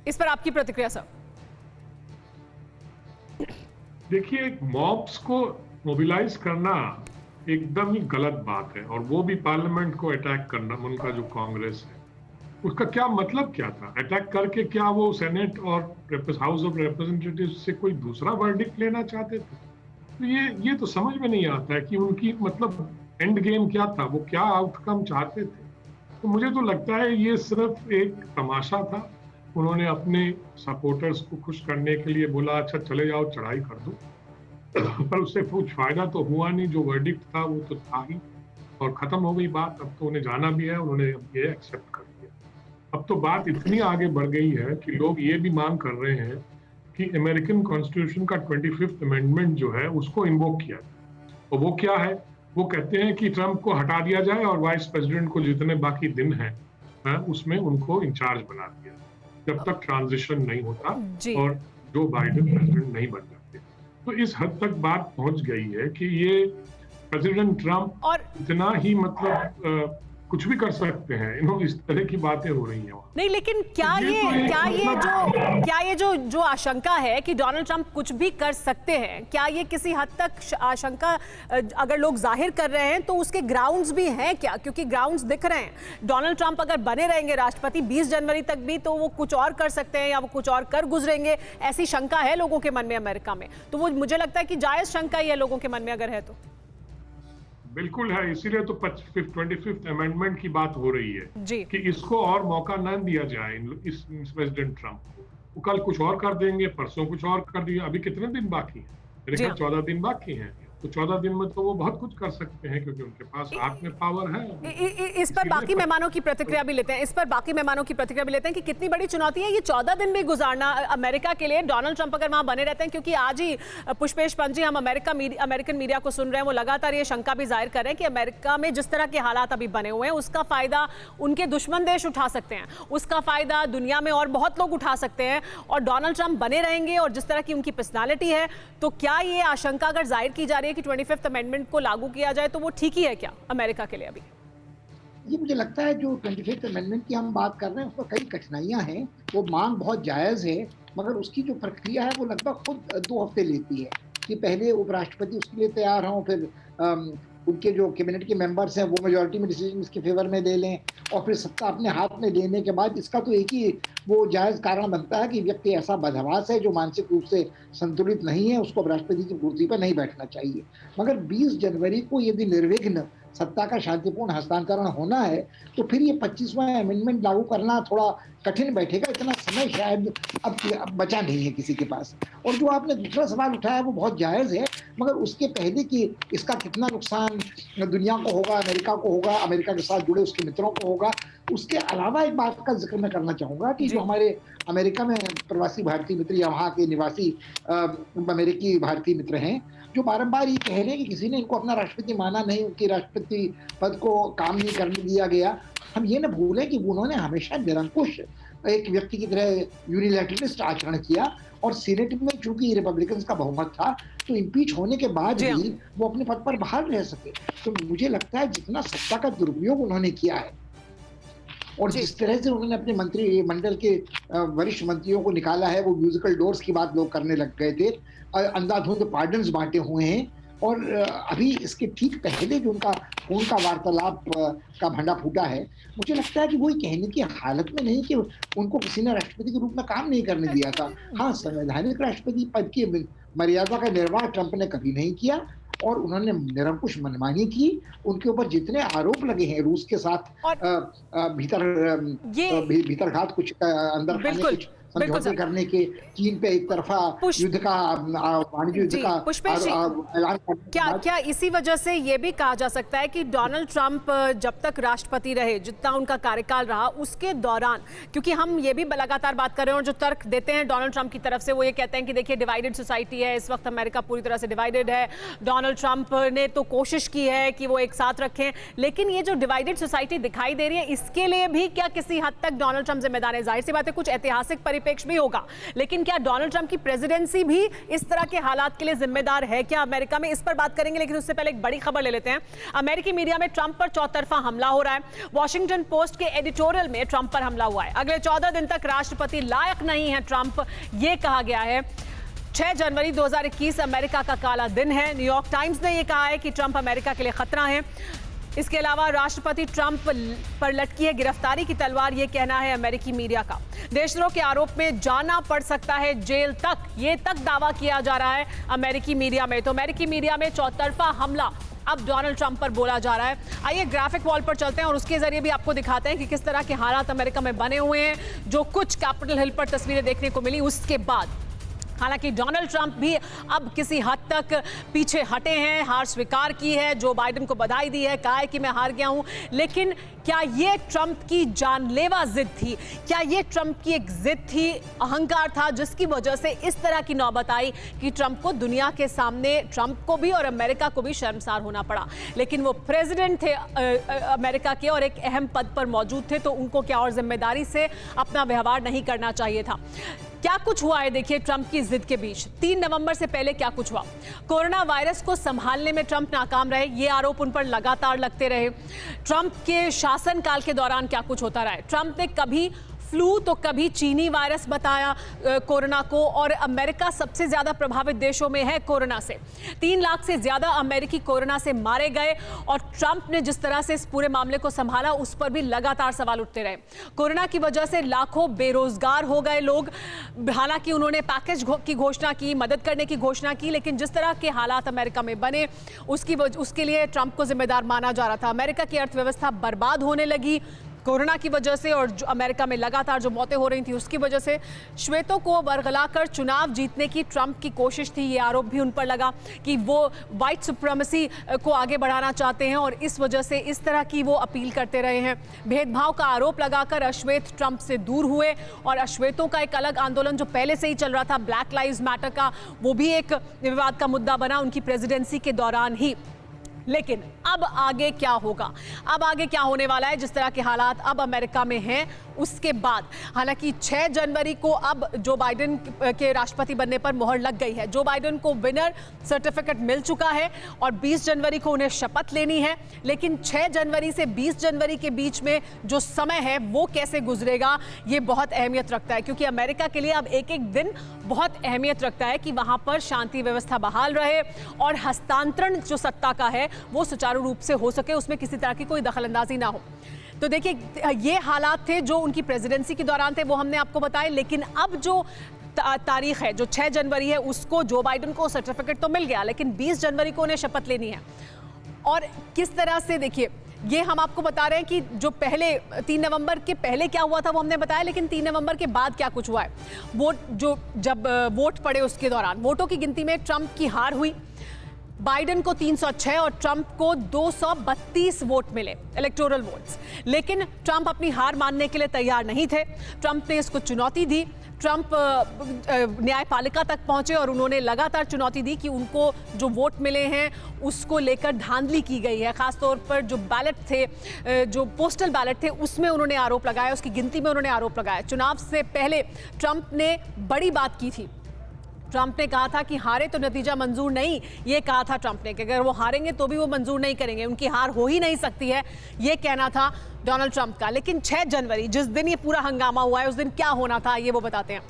इस पर आपकी प्रतिक्रिया सर। देखिए, मॉब्स को मोबिलाइज करना एकदम ही गलत बात है, और वो भी पार्लियामेंट को अटैक करना, उनका जो कांग्रेस है उसका क्या मतलब क्या था? अटैक करके क्या वो सेनेट और हाउस ऑफ रिप्रेजेंटेटिव्स से कोई दूसरा वर्डिक्ट लेना चाहते थे? तो ये तो समझ में नहीं आता है कि उनकी मतलब एंड गेम क्या था, वो क्या आउटकम चाहते थे। तो मुझे तो लगता है ये सिर्फ एक तमाशा था। उन्होंने अपने सपोर्टर्स को खुश करने के लिए बोला, अच्छा चले जाओ, चढ़ाई कर दो, पर उससे कुछ फायदा तो हुआ नहीं। जो वर्डिक्ट था वो तो था ही, और खत्म हो गई बात। अब तो उन्हें जाना भी है, उन्होंने अब ये एक्सेप्ट कर लिया। अब तो बात इतनी आगे बढ़ गई है कि लोग ये भी मांग कर रहे हैं कि अमेरिकन कॉन्स्टिट्यूशन का 25th अमेंडमेंट जो है उसको इन्वोक किया जाए। और वो क्या है? वो कहते हैं कि ट्रंप को हटा दिया जाए और वाइस प्रेसिडेंट को जितने बाकी दिन हैं उसमें उनको इंचार्ज बना दिया जब तक ट्रांजिशन नहीं होता और जो बाइडेन प्रेसिडेंट नहीं बन जाते। तो इस हद तक बात पहुंच गई है कि ये प्रेसिडेंट ट्रंप और इतना ही मतलब कुछ भी कर सकते हैं, इस तरह की बातें हो रही हैं वहाँ। नहीं, लेकिन क्या ये जो आशंका है कि डोनाल्ड ट्रंप कुछ भी कर सकते हैं, क्या ये किसी हद तक आशंका अगर लोग जाहिर कर रहे हैं तो उसके ग्राउंड्स भी हैं क्या? क्योंकि ग्राउंड्स दिख रहे हैं। डोनाल्ड ट्रंप अगर बने रहेंगे राष्ट्रपति 20 जनवरी तक भी, तो वो कुछ और कर सकते हैं या वो कुछ और कर गुजरेंगे, ऐसी शंका है लोगों के मन में अमेरिका में। तो वो मुझे लगता है कि जायज शंका ही है लोगों के मन में अगर है तो। बिल्कुल है, इसीलिए तो 25th अमेंडमेंट की बात हो रही है जी। कि इसको और मौका न दिया जाए इस प्रेसिडेंट ट्रंप को। वो कल कुछ और कर देंगे, परसों कुछ और कर देंगे। अभी कितने दिन बाकी हैं? मेरे ख्याल 14 दिन बाकी हैं। तो 14 दिन में तो वो बहुत कुछ कर सकते हैं, क्योंकि उनके पास हाथ में पावर है। इस पर बाकी मेहमानों की प्रतिक्रिया भी लेते हैं कि कितनी बड़ी चुनौती है ये 14 दिन भी गुजारना अमेरिका के लिए, डोनाल्ड ट्रंप अगर वहां बने रहते हैं। क्योंकि आज ही पुष्पेश पंत जी, हम अमेरिकन मीडिया को सुन रहे हैं, वो लगातार ये शंका भी जाहिर कर रहे हैं कि अमेरिका में जिस तरह के हालात अभी बने हुए हैं उसका फायदा उनके दुश्मन देश उठा सकते हैं, उसका फायदा दुनिया में और बहुत लोग उठा सकते हैं। और डोनाल्ड ट्रंप बने रहेंगे और जिस तरह की उनकी पर्सनालिटी है, तो क्या ये आशंका अगर जाहिर की जा रही है कि 25th अमेंडमेंट को लागू किया जाए तो वो ठीक ही है क्या अमेरिका के लिए? अभी ये मुझे लगता है जो 25th अमेंडमेंट की हम बात कर रहे हैं उसमें कई कठिनाइयां हैं। वो मांग बहुत जायज़ है, मगर उसकी जो प्रक्रिया है वो लगभग खुद 2 हफ्ते लेती है कि पहले उपराष्ट्रपति उसके लिए तैयार हों, फिर उनके जो कैबिनेट के मेंबर्स हैं वो मेजॉरिटी में डिसीजन इसके फेवर में ले लें, और फिर सत्ता अपने हाथ में लेने के बाद इसका तो एक ही वो जायज़ कारण बनता है कि व्यक्ति ऐसा बदहवास है जो मानसिक रूप से संतुलित नहीं है, उसको राष्ट्रपति की कुर्सी पर नहीं बैठना चाहिए। मगर 20 जनवरी को यदि निर्विघ्न सत्ता का शांतिपूर्ण हस्तांतरण होना है तो फिर ये 25वां अमेंडमेंट लागू करना थोड़ा कठिन बैठेगा। इतना समय शायद अब बचा नहीं है किसी के पास। और जो आपने दूसरा सवाल उठाया है वो बहुत जायज़ है, मगर उसके पहले कि इसका कितना नुकसान दुनिया को होगा, अमेरिका को होगा, अमेरिका के साथ जुड़े उसके मित्रों को होगा, उसके अलावा एक बात का जिक्र मैं करना चाहूँगा कि जो हमारे अमेरिका में प्रवासी भारतीय मित्र या वहाँ के निवासी अमेरिकी भारतीय मित्र हैं, जो बारंबार ये कह रहे हैं कि किसी ने इनको अपना राष्ट्रपति माना नहीं, उनकी राष्ट्रपति पद को काम नहीं करने दिया गया। हम ये न भूलें कि उन्होंने हमेशा निरंकुश एक व्यक्ति की तरह यूनिलैटरलिस्ट आचरण किया, और सीनेट में चूंकि रिपब्लिकन्स का बहुमत था तो इम्पीच होने के बाद भी वो अपने पद पर बहाल रह सके। तो मुझे लगता है जितना सत्ता का दुरुपयोग उन्होंने किया है और जिस तरह से उन्होंने अपने मंत्रिमंडल के वरिष्ठ मंत्रियों को निकाला है, वो म्यूजिकल डोर्स की बात लोग करने लग गए थे, अंधाधुंध पार्डन्स बांटे हुए हैं। और अभी इसके ठीक पहले जो उनका फोन का वार्तालाप का भंडा फूटा है, मुझे लगता है कि वही कहने की हालत में नहीं कि उनको किसी ने राष्ट्रपति के रूप में काम नहीं करने दिया था। हाँ, संवैधानिक राष्ट्रपति पद की मर्यादा का निर्वाह ट्रंप ने कभी नहीं किया और उन्होंने निरंकुश मनमानी की। उनके ऊपर जितने आरोप लगे हैं रूस के साथ भीतरघात कुछ अंदर खाने कुछ समझौते करने के, चीन पे एक तरफा युद्ध का वाणिज्य युद्ध का ऐलान करने, क्या इसी वजह से ये भी कहा जा सकता है कि डोनाल्ड ट्रंप जब तक राष्ट्रपति रहे, जितना उनका कार्यकाल रहा उसके दौरान, क्योंकि हम ये भी लगातार बात कर रहे हैं और जो तर्क देते हैं डोनाल्ड ट्रंप की तरफ से वो ये कहते हैं कि देखिए डिवाइडेड सोसाइटी है, इस वक्त अमेरिका पूरी तरह से डिवाइडेड है। डोनाल्ड ट्रंप ने तो कोशिश की है कि वो एक साथ रखें, लेकिन ये जो डिवाइडेड सोसाइटी दिखाई दे रही है इसके लिए भी क्या किसी हद तक डोनाल्ड ट्रंप जिम्मेदार है? जाहिर सी बात है कुछ ऐतिहासिक परिपेक्ष भी होगा, लेकिन क्या डोनाल्ड ट्रंप की प्रेसिडेंसी भी इस तरह के हालात के लिए जिम्मेदार है क्या अमेरिका में? इस पर बात करेंगे, लेकिन उससे पहले एक बड़ी खबर ले लेते हैं। अमेरिकी मीडिया में ट्रंप पर चौतरफा हमला हो रहा है। वॉशिंगटन पोस्ट के एडिटोरियल में ट्रंप पर हमला हुआ है। अगले 14 दिन तक राष्ट्रपति लायक नहीं है ट्रंप, यह कहा गया है। 6 जनवरी 2021 अमेरिका का काला दिन है। न्यूयॉर्क टाइम्स ने यह कहा है कि ट्रंप अमेरिका के लिए खतरा है। इसके अलावा राष्ट्रपति ट्रंप पर लटकी है गिरफ्तारी की तलवार, यह कहना है अमेरिकी मीडिया का। देशद्रोह के आरोप में जाना पड़ सकता है जेल तक, ये तक दावा किया जा रहा है अमेरिकी मीडिया में। तो अमेरिकी मीडिया में चौतरफा हमला अब डोनाल्ड ट्रंप पर बोला जा रहा है। आइए ग्राफिक वॉल पर चलते हैं और उसके जरिए भी आपको दिखाते हैं कि किस तरह के हालात अमेरिका में बने हुए हैं। जो कुछ कैपिटल हिल पर तस्वीरें देखने को मिली उसके बाद, हालांकि डोनाल्ड ट्रंप भी अब किसी हद तक पीछे हटे हैं, हार स्वीकार की है, जो बाइडेन को बधाई दी है, कहा है कि मैं हार गया हूं। लेकिन क्या ये ट्रंप की जानलेवा जिद थी? क्या ये ट्रंप की एक जिद थी, अहंकार था, जिसकी वजह से इस तरह की नौबत आई कि ट्रंप को दुनिया के सामने, ट्रंप को भी और अमेरिका को भी शर्मसार होना पड़ा? लेकिन वो प्रेसिडेंट थे अमेरिका के और एक अहम पद पर मौजूद थे, तो उनको क्या और जिम्मेदारी से अपना व्यवहार नहीं करना चाहिए था? क्या कुछ हुआ है देखिए ट्रंप की जिद के बीच। 3 नवंबर से पहले क्या कुछ हुआ। कोरोना वायरस को संभालने में ट्रंप नाकाम रहे, ये आरोप उन पर लगातार लगते रहे। ट्रंप के शासनकाल के दौरान क्या कुछ होता रहा है। ट्रंप ने कभी फ्लू तो कभी चीनी वायरस बताया कोरोना को, और अमेरिका सबसे ज्यादा प्रभावित देशों में है कोरोना से। 3 लाख से ज्यादा अमेरिकी कोरोना से मारे गए, और ट्रंप ने जिस तरह से इस पूरे मामले को संभाला उस पर भी लगातार सवाल उठते रहे। कोरोना की वजह से लाखों बेरोजगार हो गए लोग। हालांकि उन्होंने पैकेज की घोषणा की, मदद करने की घोषणा की, लेकिन जिस तरह के हालात अमेरिका में बने उसके लिए ट्रंप को जिम्मेदार माना जा रहा था। अमेरिका की अर्थव्यवस्था बर्बाद होने लगी कोरोना की वजह से, और जो अमेरिका में लगातार जो मौतें हो रही थी उसकी वजह से। श्वेतों को बरगलाकर चुनाव जीतने की ट्रंप की कोशिश थी, ये आरोप भी उन पर लगा कि वो वाइट सुप्रीमेसी को आगे बढ़ाना चाहते हैं, और इस वजह से इस तरह की वो अपील करते रहे हैं। भेदभाव का आरोप लगाकर अश्वेत ट्रंप से दूर हुए, और अश्वेतों का एक अलग आंदोलन जो पहले से ही चल रहा था, ब्लैक लाइव्स मैटर का, वो भी एक विवाद का मुद्दा बना उनकी प्रेसिडेंसी के दौरान ही। लेकिन अब आगे क्या होगा, अब आगे क्या होने वाला है, जिस तरह के हालात अब अमेरिका में हैं उसके बाद। हालांकि 6 जनवरी को अब जो बाइडेन के राष्ट्रपति बनने पर मोहर लग गई है। जो बाइडेन को विनर सर्टिफिकेट मिल चुका है और 20 जनवरी को उन्हें शपथ लेनी है, लेकिन 6 जनवरी से 20 जनवरी के बीच में जो समय है वो कैसे गुजरेगा ये बहुत अहमियत रखता है, क्योंकि अमेरिका के लिए अब एक एक दिन बहुत अहमियत रखता है कि वहां पर शांति व्यवस्था बहाल रहे और हस्तांतरण जो सत्ता का है वो सुचारू रूप से हो सके, उसमें किसी तरह की कोई दखलंदाजी ना हो। तो देखिए ये हालात थे जो उनकी प्रेसिडेंसी के दौरान थे, वो हमने आपको बताए। लेकिन अब जो तारीख है जो 6 जनवरी है उसको जो बाइडेन को सर्टिफिकेट तो मिल गया, लेकिन 20 जनवरी को उन्हें शपथ लेनी है। और किस तरह से, देखिए ये हम आपको बता रहे हैं कि जो पहले 3 नवंबर के पहले क्या हुआ था वो हमने बताया, लेकिन 3 नवंबर के बाद क्या कुछ हुआ है। जब वोट पड़े उसके दौरान वोटों की गिनती में ट्रंप की हार हुई। बाइडेन को 306 और ट्रंप को 232 वोट मिले, इलेक्टोरल वोट्स। लेकिन ट्रंप अपनी हार मानने के लिए तैयार नहीं थे। ट्रंप ने इसको चुनौती दी। ट्रंप न्यायपालिका तक पहुंचे और उन्होंने लगातार चुनौती दी कि उनको जो वोट मिले हैं उसको लेकर धांधली की गई है। खासतौर पर जो बैलेट थे, जो पोस्टल बैलेट थे, उसमें उन्होंने आरोप लगाया, उसकी गिनती में उन्होंने आरोप लगाया। चुनाव से पहले ट्रंप ने बड़ी बात की थी। ट्रंप ने कहा था कि हारे तो नतीजा मंजूर नहीं, ये कहा था ट्रंप ने कि अगर वो हारेंगे तो भी वो मंजूर नहीं करेंगे, उनकी हार हो ही नहीं सकती है, ये कहना था डोनाल्ड ट्रंप का। लेकिन 6 जनवरी जिस दिन ये पूरा हंगामा हुआ है उस दिन क्या होना था ये वो बताते हैं।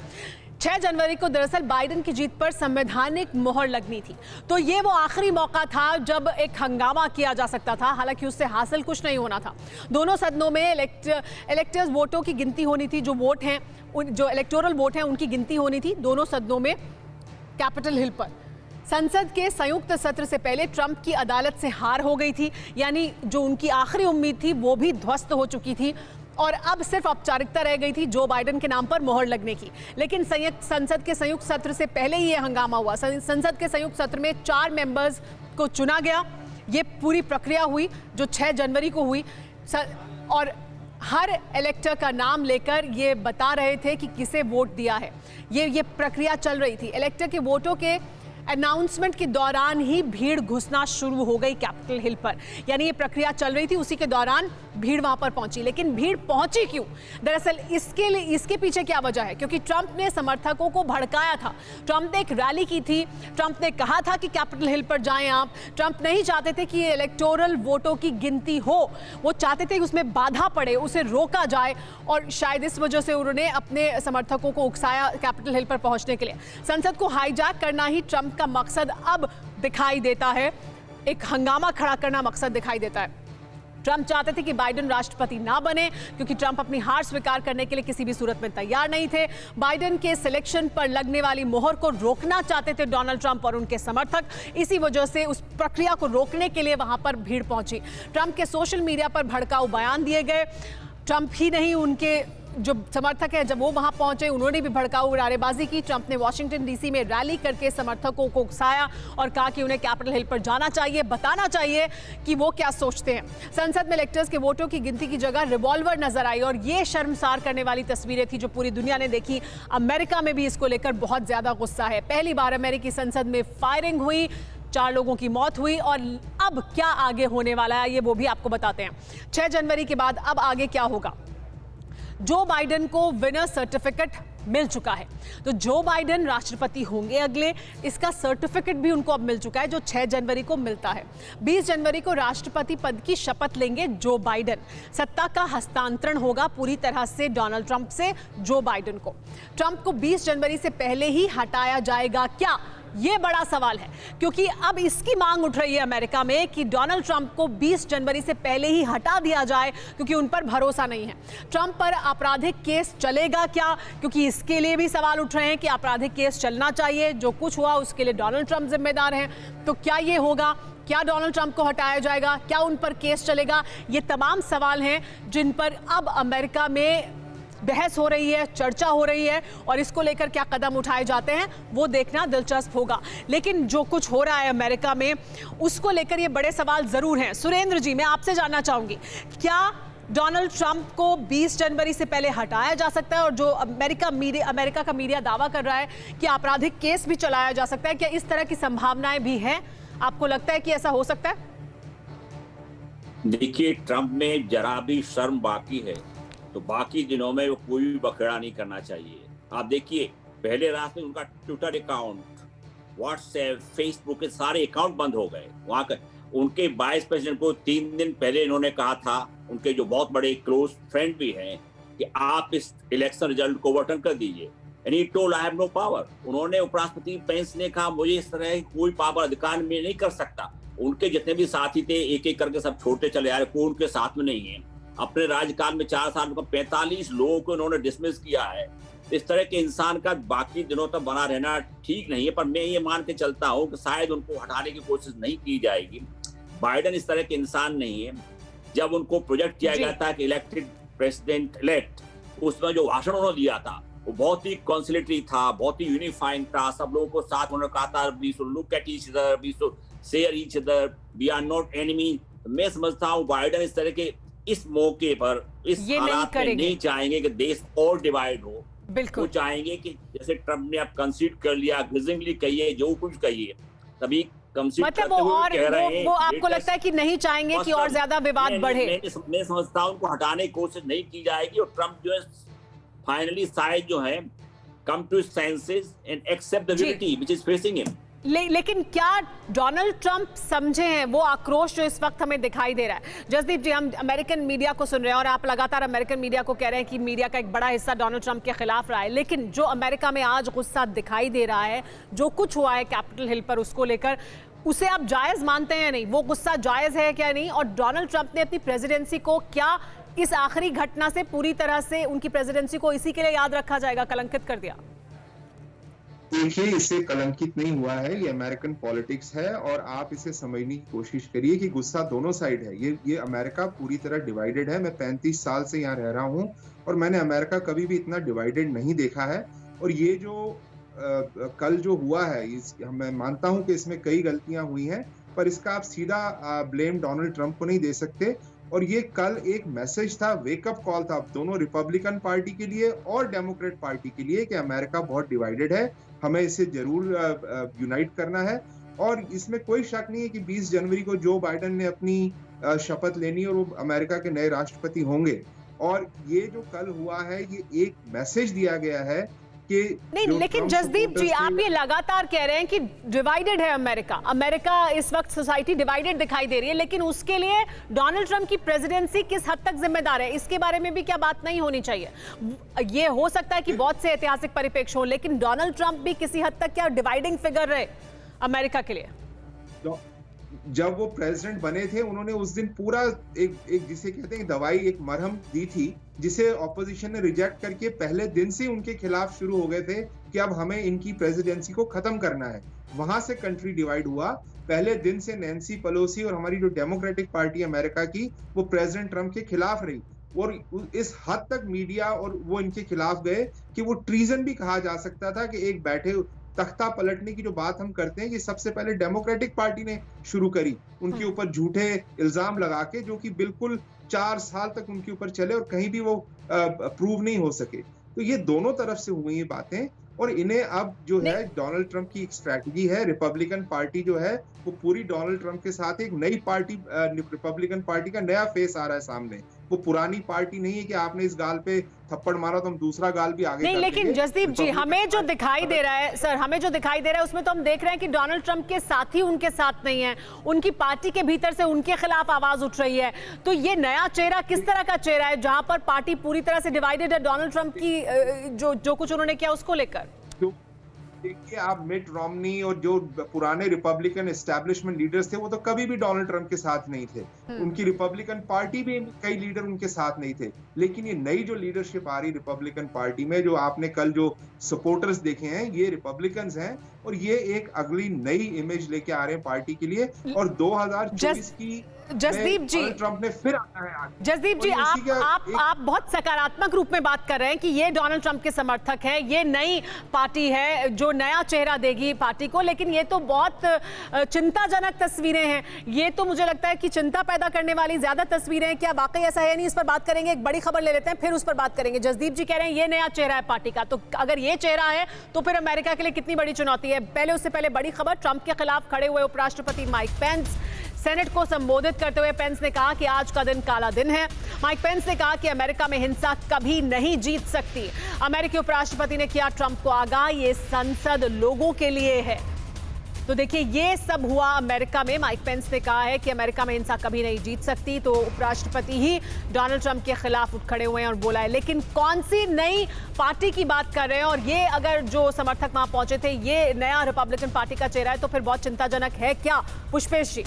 6 जनवरी को दरअसल बाइडेन की जीत पर संवैधानिक मोहर लगनी थी, तो ये वो आखिरी मौका था जब एक हंगामा किया जा सकता था। हालांकि उससे हासिल कुछ नहीं होना था। दोनों सदनों में इलेक्टर्स वोटों की गिनती होनी थी, जो वोट हैं, जो इलेक्टोरल वोट हैं उनकी गिनती होनी थी दोनों सदनों में कैपिटल हिल पर। संसद के संयुक्त सत्र से पहले ट्रंप की अदालत से हार हो गई थी, यानी जो उनकी आखिरी उम्मीद थी वो भी ध्वस्त हो चुकी थी, और अब सिर्फ औपचारिकता रह गई थी जो बाइडेन के नाम पर मोहर लगने की। लेकिन संसद के संयुक्त सत्र से पहले ही यह हंगामा हुआ। संसद के संयुक्त सत्र में 4 मेंबर्स को चुना गया। ये पूरी प्रक्रिया हुई जो 6 जनवरी को हुई, और हर इलेक्टर का नाम लेकर ये बता रहे थे कि किसे वोट दिया है। ये प्रक्रिया चल रही थी। इलेक्टर के वोटों के अनाउंसमेंट के दौरान ही भीड़ घुसना शुरू हो गई कैपिटल हिल पर, यानी ये प्रक्रिया चल रही थी, उसी के दौरान भीड़ वहां पर पहुंची। लेकिन भीड़ पहुंची क्यों? दरअसल इसके पीछे क्या वजह है? क्योंकि ट्रंप ने समर्थकों को भड़काया था। ट्रंप ने एक रैली की थी, ट्रंप ने कहा था कि कैपिटल हिल पर जाएं आप। ट्रंप नहीं चाहते थे कि इलेक्टोरल वोटों की गिनती हो, वो चाहते थे कि उसमें बाधा पड़े, उसे रोका जाए, और शायद इस वजह से उन्होंने अपने समर्थकों को उकसाया कैपिटल हिल पर पहुंचने के लिए। संसद को हाईजैक करना ही ट्रंप का मकसद अब दिखाई देता है, एक हंगामा खड़ा करना मकसद दिखाई देता है। ट्रंप चाहते थे कि बाइडेन राष्ट्रपति ना बने, क्योंकि ट्रंप अपनी हार स्वीकार करने के लिए किसी भी सूरत में तैयार नहीं थे। बाइडेन के सिलेक्शन पर लगने वाली मोहर को रोकना चाहते थे डोनाल्ड ट्रंप और उनके समर्थक। इसी वजह से उस प्रक्रिया को रोकने के लिए वहां पर भीड़ पहुंची। ट्रंप के सोशल मीडिया पर भड़काऊ बयान दिए गए। ट्रंप ही नहीं, उनके जो समर्थक हैं, जब वो वहां पहुंचे उन्होंने भी भड़काऊ नारेबाजी की। ट्रंप ने वॉशिंगटन डीसी में रैली करके समर्थकों को उकसाया और कहा कि उन्हें कैपिटल हिल पर जाना चाहिए, बताना चाहिए कि वो क्या सोचते हैं। संसद में इलेक्टर्स के वोटों की गिनती की जगह रिवॉल्वर नजर आई, और ये शर्मसार करने वाली तस्वीरें थी जो पूरी दुनिया ने देखी। अमेरिका में भी इसको लेकर बहुत ज्यादा गुस्सा है। पहली बार अमेरिकी संसद में फायरिंग हुई, 4 लोगों की मौत हुई, और अब क्या आगे होने वाला है ये वो भी आपको बताते हैं। 6 जनवरी के बाद अब आगे क्या होगा? जो बाइडेन को विनर सर्टिफिकेट मिल चुका है। तो जो बाइडेन राष्ट्रपति होंगे अगले, इसका सर्टिफिकेट भी उनको अब मिल चुका है, जो 6 जनवरी को मिलता है। 20 जनवरी को राष्ट्रपति पद की शपथ लेंगे जो बाइडेन। सत्ता का हस्तांतरण होगा पूरी तरह से डोनाल्ड ट्रंप से जो बाइडेन को। ट्रंप को 20 जनवरी से पहले ही हटाया जाएगा क्या, ये बड़ा सवाल है, क्योंकि अब इसकी मांग उठ रही है अमेरिका में कि डोनाल्ड ट्रंप को 20 जनवरी से पहले ही हटा दिया जाए, क्योंकि उन पर भरोसा नहीं है। ट्रंप पर आपराधिक केस चलेगा क्या, क्योंकि इसके लिए भी सवाल उठ रहे हैं कि आपराधिक केस चलना चाहिए, जो कुछ हुआ उसके लिए डोनाल्ड ट्रंप जिम्मेदार हैं। तो क्या ये होगा, क्या डोनाल्ड ट्रंप को हटाया जाएगा, क्या उन पर केस चलेगा, ये तमाम सवाल हैं जिन पर अब अमेरिका में बहस हो रही है, चर्चा हो रही है, और इसको लेकर क्या कदम उठाए जाते हैं वो देखना दिलचस्प होगा। लेकिन जो कुछ हो रहा है अमेरिका में उसको लेकर ये बड़े सवाल जरूर हैं। सुरेंद्र जी, मैं आपसे जानना चाहूंगी, क्या डोनाल्ड ट्रंप को 20 जनवरी से पहले हटाया जा सकता है, और जो अमेरिका का मीडिया दावा कर रहा है कि आपराधिक केस भी चलाया जा सकता है, क्या इस तरह की संभावनाएं भी हैं? आपको लगता है कि ऐसा हो सकता है? देखिए, ट्रंप में जरा भी शर्म बाकी है तो बाकी दिनों में वो कोई भी बखेड़ा नहीं करना चाहिए। आप देखिए, पहले रात में उनका ट्विटर अकाउंट, व्हाट्सएप, फेसबुक के सारे अकाउंट बंद हो गए। वहां का उनके वाइस प्रेसिडेंट को 3 दिन पहले इन्होंने कहा था, उनके जो बहुत बड़े क्लोज फ्रेंड भी हैं, कि आप इस इलेक्शन रिजल्ट को ओवरटर्न कर दीजिए। And he told I have no power. उन्होंने उपराष्ट्रपति पेंस ने कहा, मुझे इस तरह कोई पावर अधिकार में नहीं कर सकता। उनके जितने भी साथी थे एक एक करके सब छोटे चले आ रहे, कोई उनके साथ में नहीं है। अपने राज्यकाल में 4 साल में 45 लोगों को उन्होंने डिसमिस किया है। इस तरह के इंसान का बाकी दिनों तक बना रहना ठीक नहीं है, पर मैं ये मान के चलता हूं कि शायद उनको हटाने की कोशिश नहीं की जाएगी। बाइडेन इस तरह के इंसान नहीं है। जब उनको प्रोजेक्ट किया गया था कि इलेक्टेड प्रेसिडेंट इलेक्ट, उसमें जो भाषण उन्होंने दिया था वो बहुत ही कॉन्सिलेटरी था, बहुत ही यूनिफाइंग था। सब लोगों को साथ उन्होंने कहा था, we should look at each other, we should share each other, we are not enemy. मैं समझता हूँ बाइडेन इस तरह के इस मौके पर, इस हालात में नहीं चाहेंगे कि देश और डिवाइड हो। बिल्कुल, वो चाहेंगे कि जैसे ट्रंप ने अब कंसीड कर लिया, ग्लिजरिंगली कहिए, जो कुछ कहिए, तभी कंसीड मतलब वो आपको लगता है कि नहीं चाहेंगे कि और ज्यादा विवाद बढ़े? मैं समझता हूं उनको हटाने की कोशिश नहीं की जाएगी, और ट्रंप जो है फाइनली शायद जो है come to senses and accept the reality which is facing him. लेकिन क्या डोनाल्ड ट्रंप समझे हैं वो आक्रोश जो इस वक्त हमें दिखाई दे रहा है? जसदीप जी, हम अमेरिकन मीडिया को सुन रहे हैं और आप लगातार अमेरिकन मीडिया को कह रहे हैं कि मीडिया का एक बड़ा हिस्सा डोनाल्ड ट्रंप के खिलाफ रहा है, लेकिन जो अमेरिका में आज गुस्सा दिखाई दे रहा है, जो कुछ हुआ है कैपिटल हिल पर, उसको लेकर उसे आप जायज मानते हैं या नहीं? वो गुस्सा जायज है क्या नहीं? और डोनाल्ड ट्रंप ने अपनी प्रेसिडेंसी को क्या इस आखिरी घटना से पूरी तरह से उनकी प्रेसिडेंसी को इसी के लिए याद रखा जाएगा, कलंकित कर दिया? देखिए, इससे कलंकित नहीं हुआ है, ये अमेरिकन पॉलिटिक्स है, और आप इसे समझने की कोशिश करिए कि गुस्सा दोनों साइड है। ये अमेरिका पूरी तरह डिवाइडेड है। मैं 35 साल से यहाँ रह रहा हूँ और मैंने अमेरिका कभी भी इतना डिवाइडेड नहीं देखा है। और ये जो कल जो हुआ है, मैं मानता हूँ कि इसमें कई गलतियां हुई हैं, पर इसका आप सीधा ब्लेम डोनाल्ड ट्रंप को नहीं दे सकते। और ये कल एक मैसेज था, वेकअप कॉल था दोनों रिपब्लिकन पार्टी के लिए और डेमोक्रेट पार्टी के लिए कि अमेरिका बहुत डिवाइडेड है, हमें इसे जरूर यूनाइट करना है। और इसमें कोई शक नहीं है कि 20 जनवरी को जो बाइडेन ने अपनी शपथ लेनी और वो अमेरिका के नए राष्ट्रपति होंगे। और ये जो कल हुआ है, ये एक मैसेज दिया गया है कि नहीं, लेकिन जसदीप जी, आप ये लगातार कह रहे हैं कि डिवाइडेड है अमेरिका इस वक्त सोसाइटी डिवाइडेड दिखाई दे रही है, लेकिन उसके लिए डोनाल्ड ट्रंप की प्रेसिडेंसी किस हद तक जिम्मेदार है, इसके बारे में भी क्या बात नहीं होनी चाहिए? ये हो सकता है कि बहुत से ऐतिहासिक परिप्रेक्ष्य हो, लेकिन डोनाल्ड ट्रंप भी किसी हद तक क्या डिवाइडिंग फिगर रहे अमेरिका के लिए? जब वो प्रेसिडेंट बने थे, उन्होंने उस दिन पूरा एक जिसे कहते हैं दवाई, एक मरहम दी थी, जिसे ऑपोजिशन ने रिजेक्ट करके पहले दिन से उनके खिलाफ शुरू हो गए थे कि अब हमें इनकी प्रेसिडेंसी को खत्म करना है। वहां से कंट्री डिवाइड हुआ। पहले दिन से नैन्सी पेलोसी और हमारी जो डेमोक्रेटिक पार्टी अमेरिका की, वो प्रेसिडेंट ट्रंप के खिलाफ रही, और इस हद तक मीडिया और वो इनके खिलाफ गए कि वो ट्रीजन भी कहा जा सकता था कि एक बैठे तख्ता पलटने की जो बात हम करते हैं, ये सबसे पहले डेमोक्रेटिक पार्टी ने शुरू करी, उनके ऊपर झूठे इल्जाम लगा के, जो कि बिल्कुल 4 साल तक उनके ऊपर चले और कहीं भी वो प्रूव नहीं हो सके। तो ये दोनों तरफ से हुई ये बातें, और इन्हें अब जो है डोनाल्ड ट्रंप की एक स्ट्रैटेजी है। रिपब्लिकन पार्टी जो है वो पूरी डोनाल्ड ट्रंप के साथ एक नई पार्टी, रिपब्लिकन पार्टी का नया फेस आ रहा है सामने, वो पुरानी पार्टी नहीं है कि आपने इस गाल पे थप्पड़ मारा तो हम दूसरा गाल भी आगे नहीं, कर लेकिन देंगे। जसदीप जी, हमें जो रिपब्लिकन दिखाई दे रहा है सर, हमें जो दिखाई दे रहा है उसमें तो हम देख रहे हैं कि डोनाल्ड ट्रंप के साथी उनके साथ नहीं है, उनकी पार्टी के भीतर से उनके खिलाफ आवाज उठ रही है। तो ये नया चेहरा किस तरह का चेहरा है जहां पर पार्टी पूरी तरह से डिवाइडेड है डोनाल्ड ट्रंप की जो कुछ उन्होंने किया उसको लेकर? देखिए, आप मिट रोमनी और जो पुराने रिपब्लिकन एस्टैब्लिशमेंट लीडर्स थे वो तो कभी भी डोनाल्ड ट्रंप के साथ नहीं थे। उनकी रिपब्लिकन पार्टी भी कई लीडर उनके साथ नहीं थे। लेकिन ये नई जो लीडरशिप आ रही रिपब्लिकन पार्टी में, जो आपने कल जो सपोर्टर्स देखे हैं, ये रिपब्लिकन्स हैं और ये एक अगली नई इमेज लेके आ रहे हैं पार्टी के लिए। और 2024 की जसदीप जी, ट्रंप ने फिर आना है आगे। जसदीप जी, आप बहुत सकारात्मक रूप में बात कर रहे हैं कि ये डोनाल्ड ट्रंप के समर्थक हैं, ये नई पार्टी है जो नया चेहरा देगी पार्टी को, लेकिन ये तो बहुत चिंताजनक तस्वीरें हैं। ये तो मुझे लगता है कि चिंता पैदा करने वाली ज्यादा तस्वीरें हैं। क्या वाकई ऐसा है? नहीं, इस पर बात करेंगे, एक बड़ी खबर ले लेते हैं, फिर उस पर बात करेंगे। जसदीप जी कह रहे हैं ये नया चेहरा है पार्टी का, तो अगर ये चेहरा है तो फिर अमेरिका के लिए कितनी बड़ी चुनौती है। पहले उससे पहले बड़ी खबर, ट्रंप के खिलाफ खड़े हुए उपराष्ट्रपति माइक पेंस, सेनेट को संबोधित करते हुए पेंस ने कहा कि आज का दिन काला दिन है। माइक पेंस ने कहा कि अमेरिका में हिंसा कभी नहीं जीत सकती। अमेरिकी उपराष्ट्रपति ने किया ट्रंप को आगाह, ये संसद लोगों के लिए है। तो देखिए, ये सब हुआ अमेरिका में। माइक पेंस ने कहा है कि अमेरिका में हिंसा कभी नहीं जीत सकती, तो उपराष्ट्रपति ही डोनाल्ड ट्रंप के खिलाफ उठ खड़े हुए हैं और बोला है। लेकिन कौन सी नई पार्टी की बात कर रहे हैं? और ये अगर जो समर्थक वहां पहुंचे थे ये नया रिपब्लिकन पार्टी का चेहरा है तो फिर बहुत चिंताजनक है क्या, पुष्पेश जी?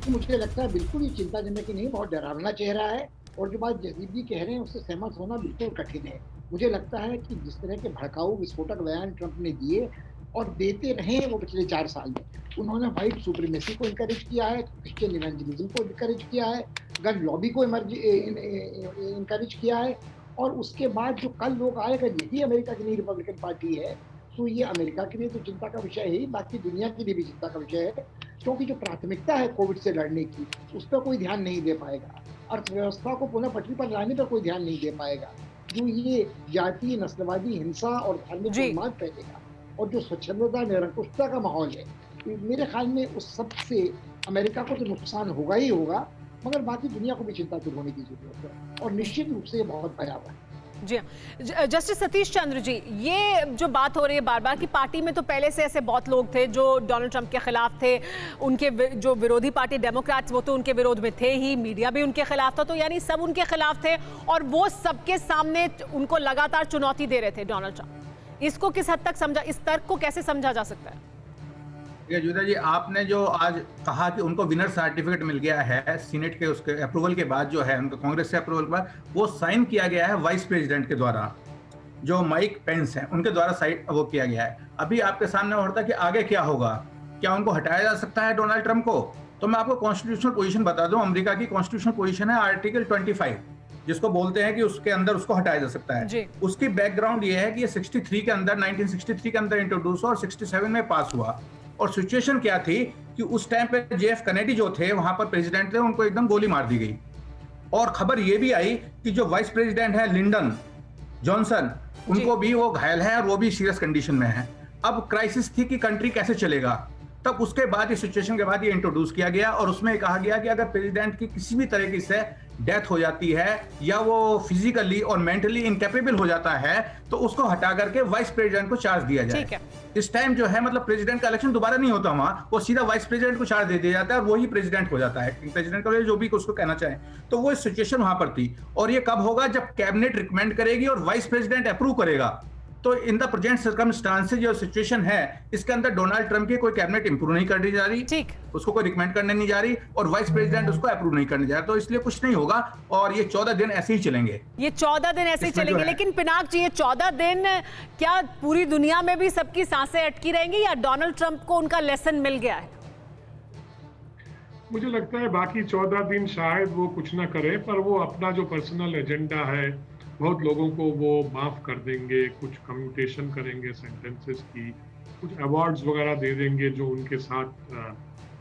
मुझे लगता है बिल्कुल ही चिंताजनक ही नहीं, बहुत डरावना चेहरा है। और जो बात जसदीप जी कह रहे हैं उससे सहमत होना बिल्कुल कठिन है। मुझे लगता है कि जिस तरह के भड़काऊ विस्फोटक बयान ट्रंप ने दिए और देते रहे वो पिछले 4 साल में, उन्होंने व्हाइट सुप्रीमेसी को इनकरेज किया है, क्रिश्चियन इवेंजलिज्म को इनकरेज किया है, गन लॉबी को इनकरेज किया है। और उसके बाद जो कल लोग आएगा, यही अमेरिका की नई रिपब्लिकन पार्टी है, तो ये अमेरिका के लिए तो चिंता का विषय है ही, बाकी दुनिया के लिए भी चिंता का विषय है। क्योंकि जो प्राथमिकता है कोविड से लड़ने की, उस पर कोई ध्यान नहीं दे पाएगा। अर्थव्यवस्था को पुनः पटरी पर लाने पर कोई ध्यान नहीं दे पाएगा। जो ये जातीय नस्लवादी हिंसा और धार्मिक उन्माद फैलेगा और जो स्वच्छंदता निरंकुशता का माहौल है, मेरे ख्याल में उस सब से अमेरिका को तो नुकसान होगा ही होगा, मगर बाकी दुनिया को भी चिंतातुर होने की जरूरत है। और निश्चित रूप से ये बहुत भयावह है। जी, जस्टिस सतीश चंद्र जी, ये जो बात हो रही है बार बार कि पार्टी में तो पहले से ऐसे बहुत लोग थे जो डोनाल्ड ट्रंप के खिलाफ थे, उनके जो विरोधी पार्टी डेमोक्रेट्स वो तो उनके विरोध में थे ही, मीडिया भी उनके खिलाफ था, तो यानी सब उनके खिलाफ थे और वो सबके सामने उनको लगातार चुनौती दे रहे थे डोनाल्ड ट्रंप। इसको किस हद तक समझा, इस तर्क को कैसे समझा जा सकता है? जुदा जी, आपने जो आज कहा कि उनको विनर सर्टिफिकेट मिल गया है सीनेट के उसके अप्रूवल के बाद, जो है उनका कांग्रेस से अप्रूवल के बाद वो साइन किया गया है वाइस प्रेसिडेंट के द्वारा, जो माइक पेंस हैं उनके द्वारा साइन वो किया गया है। अभी आपके सामने होता है कि आगे क्या होगा, क्या उनको हटाया जा सकता है डोनाल्ड ट्रंप को? तो मैं आपको कॉन्स्टिट्यूशनल पोजीशन बता दूं, अमेरिका की कॉन्स्टिट्यूशनल पोजीशन है आर्टिकल 25, जिसको बोलते हैं कि उसके अंदर उसको हटाया जा सकता है। उसकी बैकग्राउंड ये है कि ये 63 के अंदर 1963 के अंदर इंट्रोड्यूस हुआ और 67 में पास हुआ। और सिचुएशन क्या थी कि उस टाइम पे JF कैनेडी जो थे वहां पर प्रेसिडेंट थे, उनको एकदम गोली मार दी गई। और खबर ये भी आई कि जो वाइस प्रेसिडेंट है लिंडन जॉनसन, उनको भी वो घायल है और वो भी सीरियस कंडीशन में है। अब क्राइसिस थी कि कंट्री कैसे चलेगा। तब उसके बाद इस सिचुएशन के बाद ये इंट्रोड्यूस किया गया और उसमें कहा गया कि अगर प्रेसिडेंट की किसी भी तरीके से डेथ हो जाती है या वो फिजिकली और मेंटली इनकेपेबल हो जाता है तो उसको हटा करके वाइस प्रेसिडेंट को चार्ज दिया जाए। इस टाइम जो है मतलब प्रेसिडेंट का इलेक्शन दोबारा नहीं होता, वहां वो सीधा वाइस प्रेसिडेंट को चार्ज दे दिया जाता है और वही प्रेसिडेंट हो जाता है। प्रेसिडेंट का जो भी उसको कहना चाहे, तो वो सिचुएशन वहां पर थी। और ये कब होगा? जब कैबिनेट रिकमेंड करेगी और वाइस प्रेसिडेंट अप्रूव करेगा। तो इन द प्रेजेंट सर्कमस्टांसेस जो सिचुएशन है, इसके अंदर डोनाल्ड ट्रंप की कोई कैबिनेट इंप्रूव नहीं करनी जा रही, ठीक, उसको कोई रिकमेंड करने नहीं जा रही और वाइस प्रेसिडेंट उसको अप्रूव नहीं करने जा रहा, तो इसलिए कुछ नहीं होगा और ये 14 दिन ऐसे ही चलेंगे। ये 14 दिन ऐसे ही चलेंगे, लेकिन पिनाक जी, ये 14 दिन क्या पूरी दुनिया में भी सबकी सांसें अटकी रहेंगी या डोनाल्ड ट्रंप को उनका लेसन मिल गया है? मुझे लगता है बाकी 14 दिन शायद वो कुछ ना करें, पर वो अपना जो पर्सनल एजेंडा है, बहुत लोगों को वो माफ कर देंगे, कुछ कम्यूटेशन करेंगे सेंटेंसेस की, कुछ अवार्ड्स वगैरह दे देंगे जो उनके साथ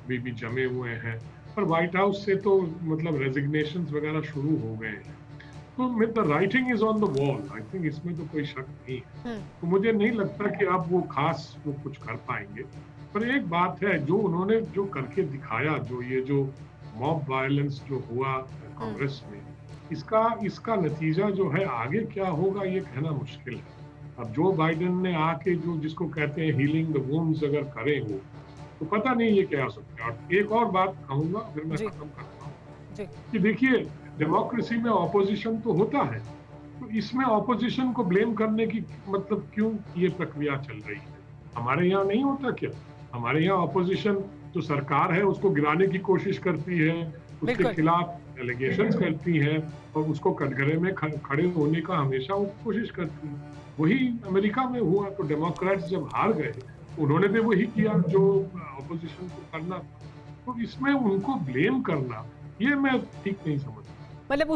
भी जमे हुए हैं। पर व्हाइट हाउस से तो मतलब रेजिग्नेशंस वगैरह शुरू हो गए हैं, तो the writing is on the wall. I think इसमें तो कोई शक नहीं है। तो मुझे नहीं लगता कि अब वो खास वो कुछ कर पाएंगे। पर एक बात है, जो उन्होंने जो करके दिखाया, जो ये जो मॉब वायलेंस जो हुआ कांग्रेस में, इसका नतीजा जो है आगे क्या होगा ये कहना मुश्किल है। अब जो बाइडेन ने आके जो जिसको कहते हैं हीलिंग द वुंड्स अगर करें वो, तो पता नहीं ये क्या सकता है। और एक और बात कहूंगा फिर मैं खत्म करता हूँ कि देखिए, डेमोक्रेसी में ऑपोजिशन तो होता है, तो इसमें ऑपोजिशन को ब्लेम करने की मतलब क्यों ये प्रक्रिया चल रही है? हमारे यहाँ नहीं होता क्या? हमारे यहाँ ऑपोजिशन जो सरकार है उसको गिराने की कोशिश करती है, उसके खिलाफ एलिगेशंस करती है और उसको कटघरे में खड़े होने का हमेशा वो कोशिश करती है। वही अमेरिका में हुआ। तो डेमोक्रेट्स जब हार गए, उन्होंने भी वही किया जो ऑपोजिशन को करना था। तो इसमें उनको ब्लेम करना ये मैं ठीक नहीं समझता। मतलब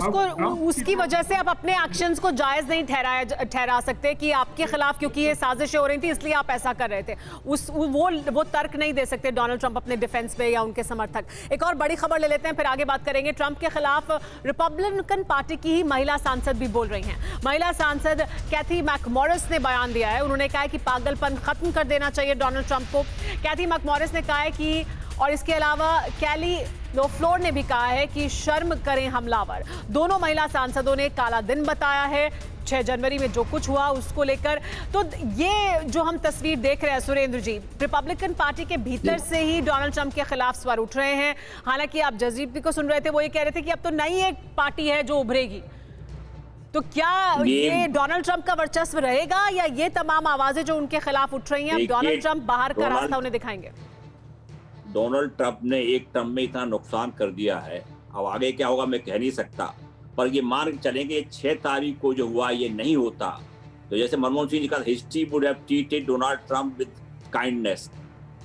उसकी वजह से आप अपने एक्शंस को जायज नहीं ठहरा सकते कि आपके खिलाफ क्योंकि ये साजिशें हो रही थी इसलिए आप ऐसा कर रहे थे। वो तर्क नहीं दे सकते डोनाल्ड ट्रंप अपने डिफेंस पे या उनके समर्थक। एक और बड़ी खबर ले लेते हैं, फिर आगे बात करेंगे। ट्रंप के खिलाफ रिपब्लिकन पार्टी की ही महिला सांसद भी बोल रही हैं। महिला सांसद कैथी मैकमोरिस ने बयान दिया है। उन्होंने कहा है कि पागलपन खत्म कर देना चाहिए डोनाल्ड ट्रंप को। कैथी मैकमोरिस ने कहा है कि, और इसके अलावा कैली लोफ्लोर ने भी कहा है कि शर्म करें हमलावर। दोनों महिला सांसदों ने काला दिन बताया है 6 जनवरी में जो कुछ हुआ उसको लेकर। तो ये जो हम तस्वीर देख रहे हैं सुरेंद्र जी, रिपब्लिकन पार्टी के भीतर से ही डोनाल्ड ट्रंप के खिलाफ स्वर उठ रहे हैं। हालांकि आप जसदीप को सुन रहे थे, वो ये कह रहे थे कि अब तो नई एक पार्टी है जो उभरेगी। तो क्या ये डोनाल्ड ट्रंप का वर्चस्व रहेगा या ये तमाम आवाजें जो उनके खिलाफ उठ रही हैं डोनाल्ड ट्रंप बाहर का रास्ता उन्हें दिखाएंगे? डोनाल्ड ट्रंप ने एक टर्म में इतना नुकसान कर दिया है, अब आगे क्या होगा मैं कह नहीं सकता। पर ये मान के चलेंगे 6 तारीख को जो हुआ ये नहीं होता तो जैसे मनमोहन सिंह जी का history would have treated Donald Trump with kindness.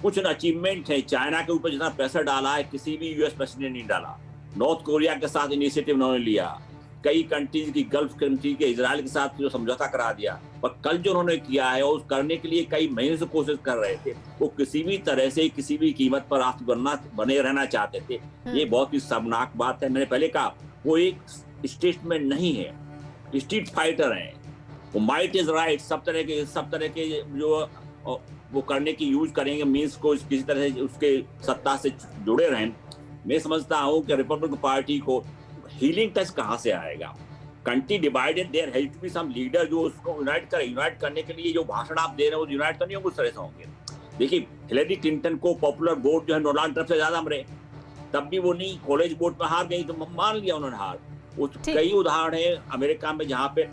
कुछ अचीवमेंट है, चाइना के ऊपर जितना प्रेशर डाला है किसी भी यूएस प्रेसिडेंट ने नहीं डाला। नॉर्थ कोरिया के साथ इनिशिएटिव उन्होंने लिया, कई कंट्रीज की गल्फ कंट्री के इजराइल के साथ जो समझौता करा दिया। पर कल जो उन्होंने किया है और करने के लिए कई महीने से कोशिश कर रहे थे, वो किसी भी तरह से किसी भी कीमत पर राष्ट्र बने रहना चाहते थे। ये बहुत ही शर्मनाक बात है। मैंने पहले कहा वो एक स्टेटमैन नहीं है, स्ट्रीट फाइटर है। वो माइट इज राइट सब तरह के जो वो करने की यूज करेंगे मीन्स को किसी तरह से उसके सत्ता से जुड़े रहें। मैं समझता हूँ कि रिपब्लिकन पार्टी को हीलिंग टच कहाँ से आएगा? Country divided, there has to be some leader जो उसको यूनाइट करे। यूनाइट करने के लिए जो भाषण आप दे रहे हो यूनाइट तो नहीं होंगे, उस तरह से होंगे। देखिए हिलेरी क्लिंटन को पॉपुलर वोट जो है डोनाल्ड ट्रंप से ज्यादा मिले, तब भी वो नहीं, कॉलेज वोट में हार गई तो मान लिया उन्होंने हार। कई उदाहरण है अमेरिका में जहाँ पे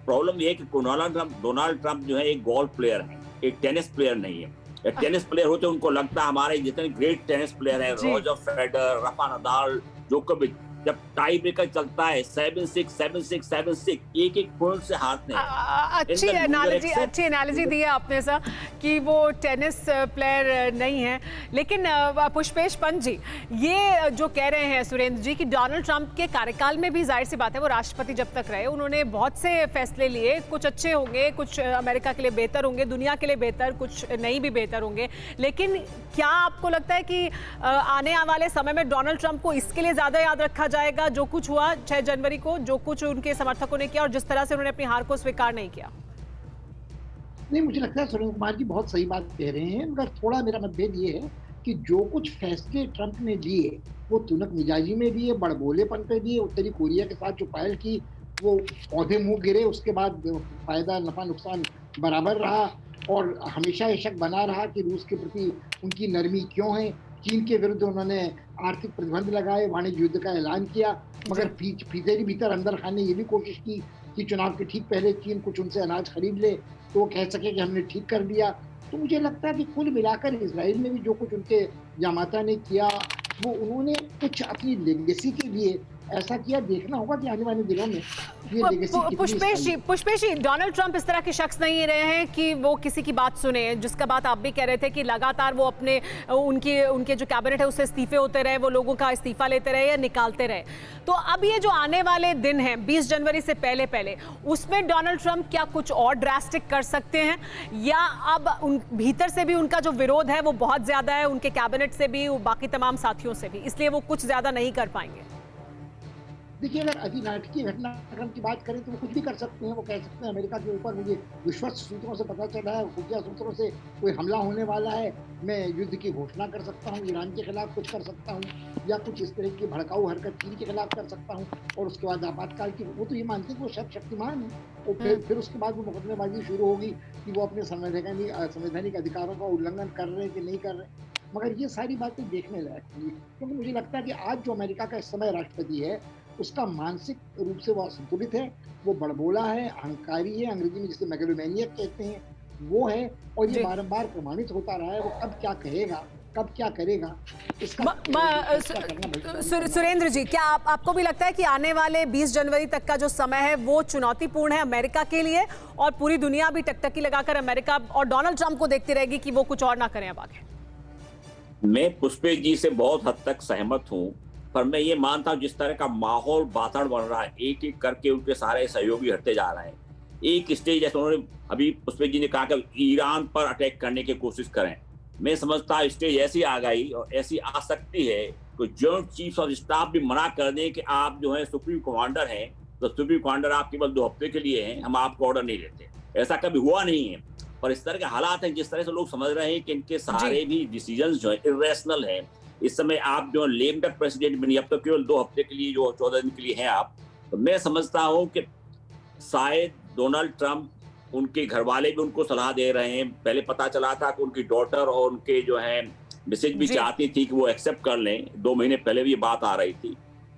प्रॉब्लम ये है कि डोनाल्ड ट्रंप जो है एक गोल्फ प्लेयर है, एक टेनिस प्लेयर नहीं है। एक टेनिस प्लेयर होते उनको लगता है हमारे जितने ग्रेट टेनिस प्लेयर है रॉजर फेडरर, राफेल नडाल, जोकोविच, जब टाई ब्रेकर चलता है 7-6, 7-6, 7-6 एक पॉइंट से हारते हैं। अच्छी एनालॉजी दी है आपने सर कि वो टेनिस प्लेयर नहीं है। लेकिन पुष्पेश पंत जी ये जो कह रहे हैं सुरेंद्र जी कि डोनाल्ड ट्रंप के कार्यकाल में भी जाहिर सी बात है वो राष्ट्रपति जब तक रहे उन्होंने बहुत से फैसले लिए, कुछ अच्छे होंगे, कुछ अमेरिका के लिए बेहतर होंगे, दुनिया के लिए बेहतर, कुछ नहीं भी बेहतर होंगे। लेकिन क्या आपको लगता है कि आने वाले समय में डोनाल्ड ट्रंप को इसके लिए ज्यादा याद रखा जाएगा जो कुछ हुआ 6 जनवरी को, जो कुछ उनके समर्थकों ने किया और जिस तरह से उन्होंने अपनी हार को स्वीकार नहीं किया? नहीं, मुझे लगता है सुरेंद्र कुमार जी बहुत सही बात कह रहे हैं, मगर थोड़ा मेरा मतभेद ये है कि जो कुछ फैसले ट्रंप ने लिए वो तुनक मिजाजी में लिए, बड़बोलेपन पे दिए। उत्तरी कोरिया के साथ जो पहल की वो पौधे मुंह गिरे, उसके बाद फायदा नफा नुकसान बराबर रहा और हमेशा ये शक बना रहा कि रूस के प्रति उनकी नरमी क्यों है। चीन के विरुद्ध उन्होंने आर्थिक प्रतिबंध लगाए, वाणिज्य युद्ध का ऐलान किया, मगर भीतर अंदर खाने ये भी कोशिश की कि चुनाव के ठीक पहले चीन कुछ उनसे अनाज खरीद ले तो वो कह सके कि हमने ठीक कर दिया। तो मुझे लगता है कि कुल मिलाकर इजराइल में भी जो कुछ उनके जामाता ने किया वो उन्होंने कुछ अपनी लेगेसी के लिए ऐसा किया। देखना होगा कि आने वाले दिनों में ये लेगेसी पुष्पेश जी डोनाल्ड ट्रंप इस तरह के शख्स नहीं रहे हैं कि वो किसी की बात सुने, जिसका बात आप भी कह रहे थे कि लगातार वो अपने उनके जो कैबिनेट है उससे इस्तीफे होते रहे, वो लोगों का इस्तीफा लेते रहे या निकालते रहे। तो अब ये जो आने वाले दिन हैं 20 जनवरी से पहले उसमें डोनाल्ड ट्रंप क्या कुछ और ड्रास्टिक कर सकते हैं या अब भीतर से भी उनका जो विरोध है वो बहुत ज्यादा है, उनके कैबिनेट से भी, बाकी तमाम साथियों से भी, इसलिए वो कुछ ज्यादा नहीं कर पाएंगे? देखिए, अगर अभी नाटकीय घटनाक्रम की बात करें तो वो कुछ भी कर सकते हैं। वो कह सकते हैं अमेरिका के ऊपर मुझे विश्वस्त सूत्रों से पता चला है, खुफिया सूत्रों से कोई हमला होने वाला है, मैं युद्ध की घोषणा कर सकता हूँ, ईरान के खिलाफ कुछ कर सकता हूँ, या कुछ इस तरह की भड़काऊ हरकत चीन के खिलाफ कर सकता हूँ, और उसके बाद आपातकाल की वो तो ये मानते हैं कि वो शक्तिमान है, और फिर उसके बाद वो मुकदमेबाजी शुरू होगी कि वो अपने संवैधानिक अधिकारों का उल्लंघन कर रहे हैं कि नहीं कर रहे हैं। मगर ये सारी बातें देखने लायक होंगी, क्योंकि मुझे लगता है कि आज जो अमेरिका का इस समय राष्ट्रपति है उसका मानसिक रूप से वो असंतुलित है, वो बड़बोला है, अहंकारी है, अंग्रेजी में जिसे मेगालोमैनियक कहते हैं वो है, और ये बारंबार प्रमाणित होता रहा है। वो कब क्या कहेगा, कब क्या करेगा, इसका सुरेंद्र जी, क्या आपको भी लगता है कि आने वाले 20 जनवरी तक का जो समय है वो चुनौतीपूर्ण है अमेरिका के लिए, और पूरी दुनिया भी टकटकी लगाकर अमेरिका और डोनाल्ड ट्रंप को देखती रहेगी कि वो कुछ और ना करें अब आगे? मैं पुष्पे जी से बहुत हद तक सहमत हूं, पर मैं ये मानता हूं जिस तरह का माहौल वातावरण बन रहा है, एक एक करके उनके सारे सहयोगी हटते जा रहे हैं। एक स्टेज जैसे उन्होंने अभी पुष्पे जी ने कहा कि ईरान पर अटैक करने की कोशिश करें, मैं समझता स्टेज ऐसी आ गई और ऐसी आ सकती है कि जॉइंट चीफ्स ऑफ स्टाफ भी मना कर दें कि आप जो है सुप्रीम कमांडर हैं, तो सुप्रीम कमांडर आप केवल 2 हफ्ते के लिए हैं, हम आपको ऑर्डर नहीं देते। ऐसा कभी हुआ नहीं है, पर इस तरह के हालात हैं जिस तरह से लोग समझ रहे हैं कि इनके सारे भी डिसीजंस जो है इरेशनल हैं। इस समय आप जो लेम डक प्रेसिडेंट बनी, अब तो केवल 2 हफ्ते के लिए जो 14 दिन के लिए हैं आप, तो मैं समझता हूं कि शायद डोनाल्ड ट्रंप, उनके घर वाले भी उनको सलाह दे रहे हैं। पहले पता चला था कि उनकी डॉटर और उनके जो है मिसेज भी चाहती थी कि वो एक्सेप्ट कर लें, 2 महीने पहले भी ये बात आ रही थी,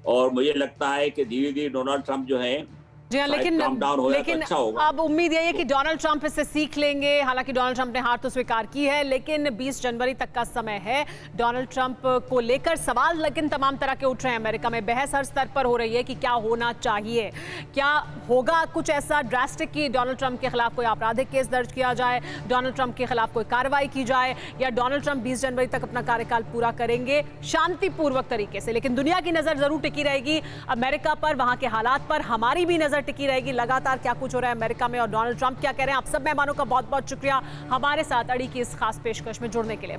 और मुझे लगता है कि धीरे धीरे डोनाल्ड ट्रंप जो है जी हाँ, लेकिन अच्छा होगा। अब उम्मीद यही है कि डोनाल्ड ट्रंप इससे सीख लेंगे। हालांकि डोनाल्ड ट्रंप ने हार तो स्वीकार की है, लेकिन 20 जनवरी तक का समय है। डोनाल्ड ट्रंप को लेकर सवाल लेकिन तमाम तरह के उठ रहे हैं। अमेरिका में बहस हर स्तर पर हो रही है कि क्या होना चाहिए, क्या होगा कुछ ऐसा ड्रास्टिक कि डोनाल्ड ट्रंप के खिलाफ कोई आपराधिक केस दर्ज किया जाए, डोनाल्ड ट्रंप के खिलाफ कोई कार्रवाई की जाए, या डोनाल्ड ट्रंप 20 जनवरी तक अपना कार्यकाल पूरा करेंगे शांतिपूर्वक तरीके से। लेकिन दुनिया की नजर जरूर टिकी रहेगी अमेरिका पर, वहां के हालात पर हमारी भी नजर टिकी रहेगी। लगातार क्या कुछ हो रहा है अमेरिका में और डोनाल्ड ट्रंप क्या कह रहे हैं। आप सब मेहमानों का बहुत बहुत शुक्रिया हमारे साथ अड़ी की इस खास पेशकश में जुड़ने के लिए।